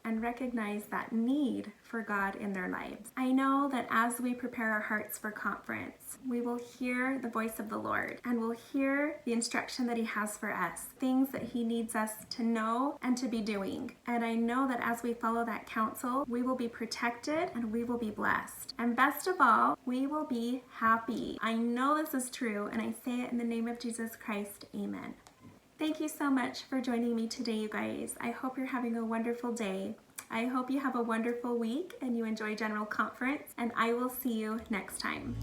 S1: and recognize that need for God in their lives. I know that as we prepare our hearts for conference, we will hear the voice of the Lord and we'll hear the instruction that He has for us, things that He needs us to know and to be doing. And I know that as we follow that counsel, we will be protected and we will be blessed. And best of all, we will be happy. I know this is true, and I say it in the name of Jesus Christ. Amen. Thank you so much for joining me today, you guys. I hope you're having a wonderful day. I hope you have a wonderful week and you enjoy General Conference, and I will see you next time.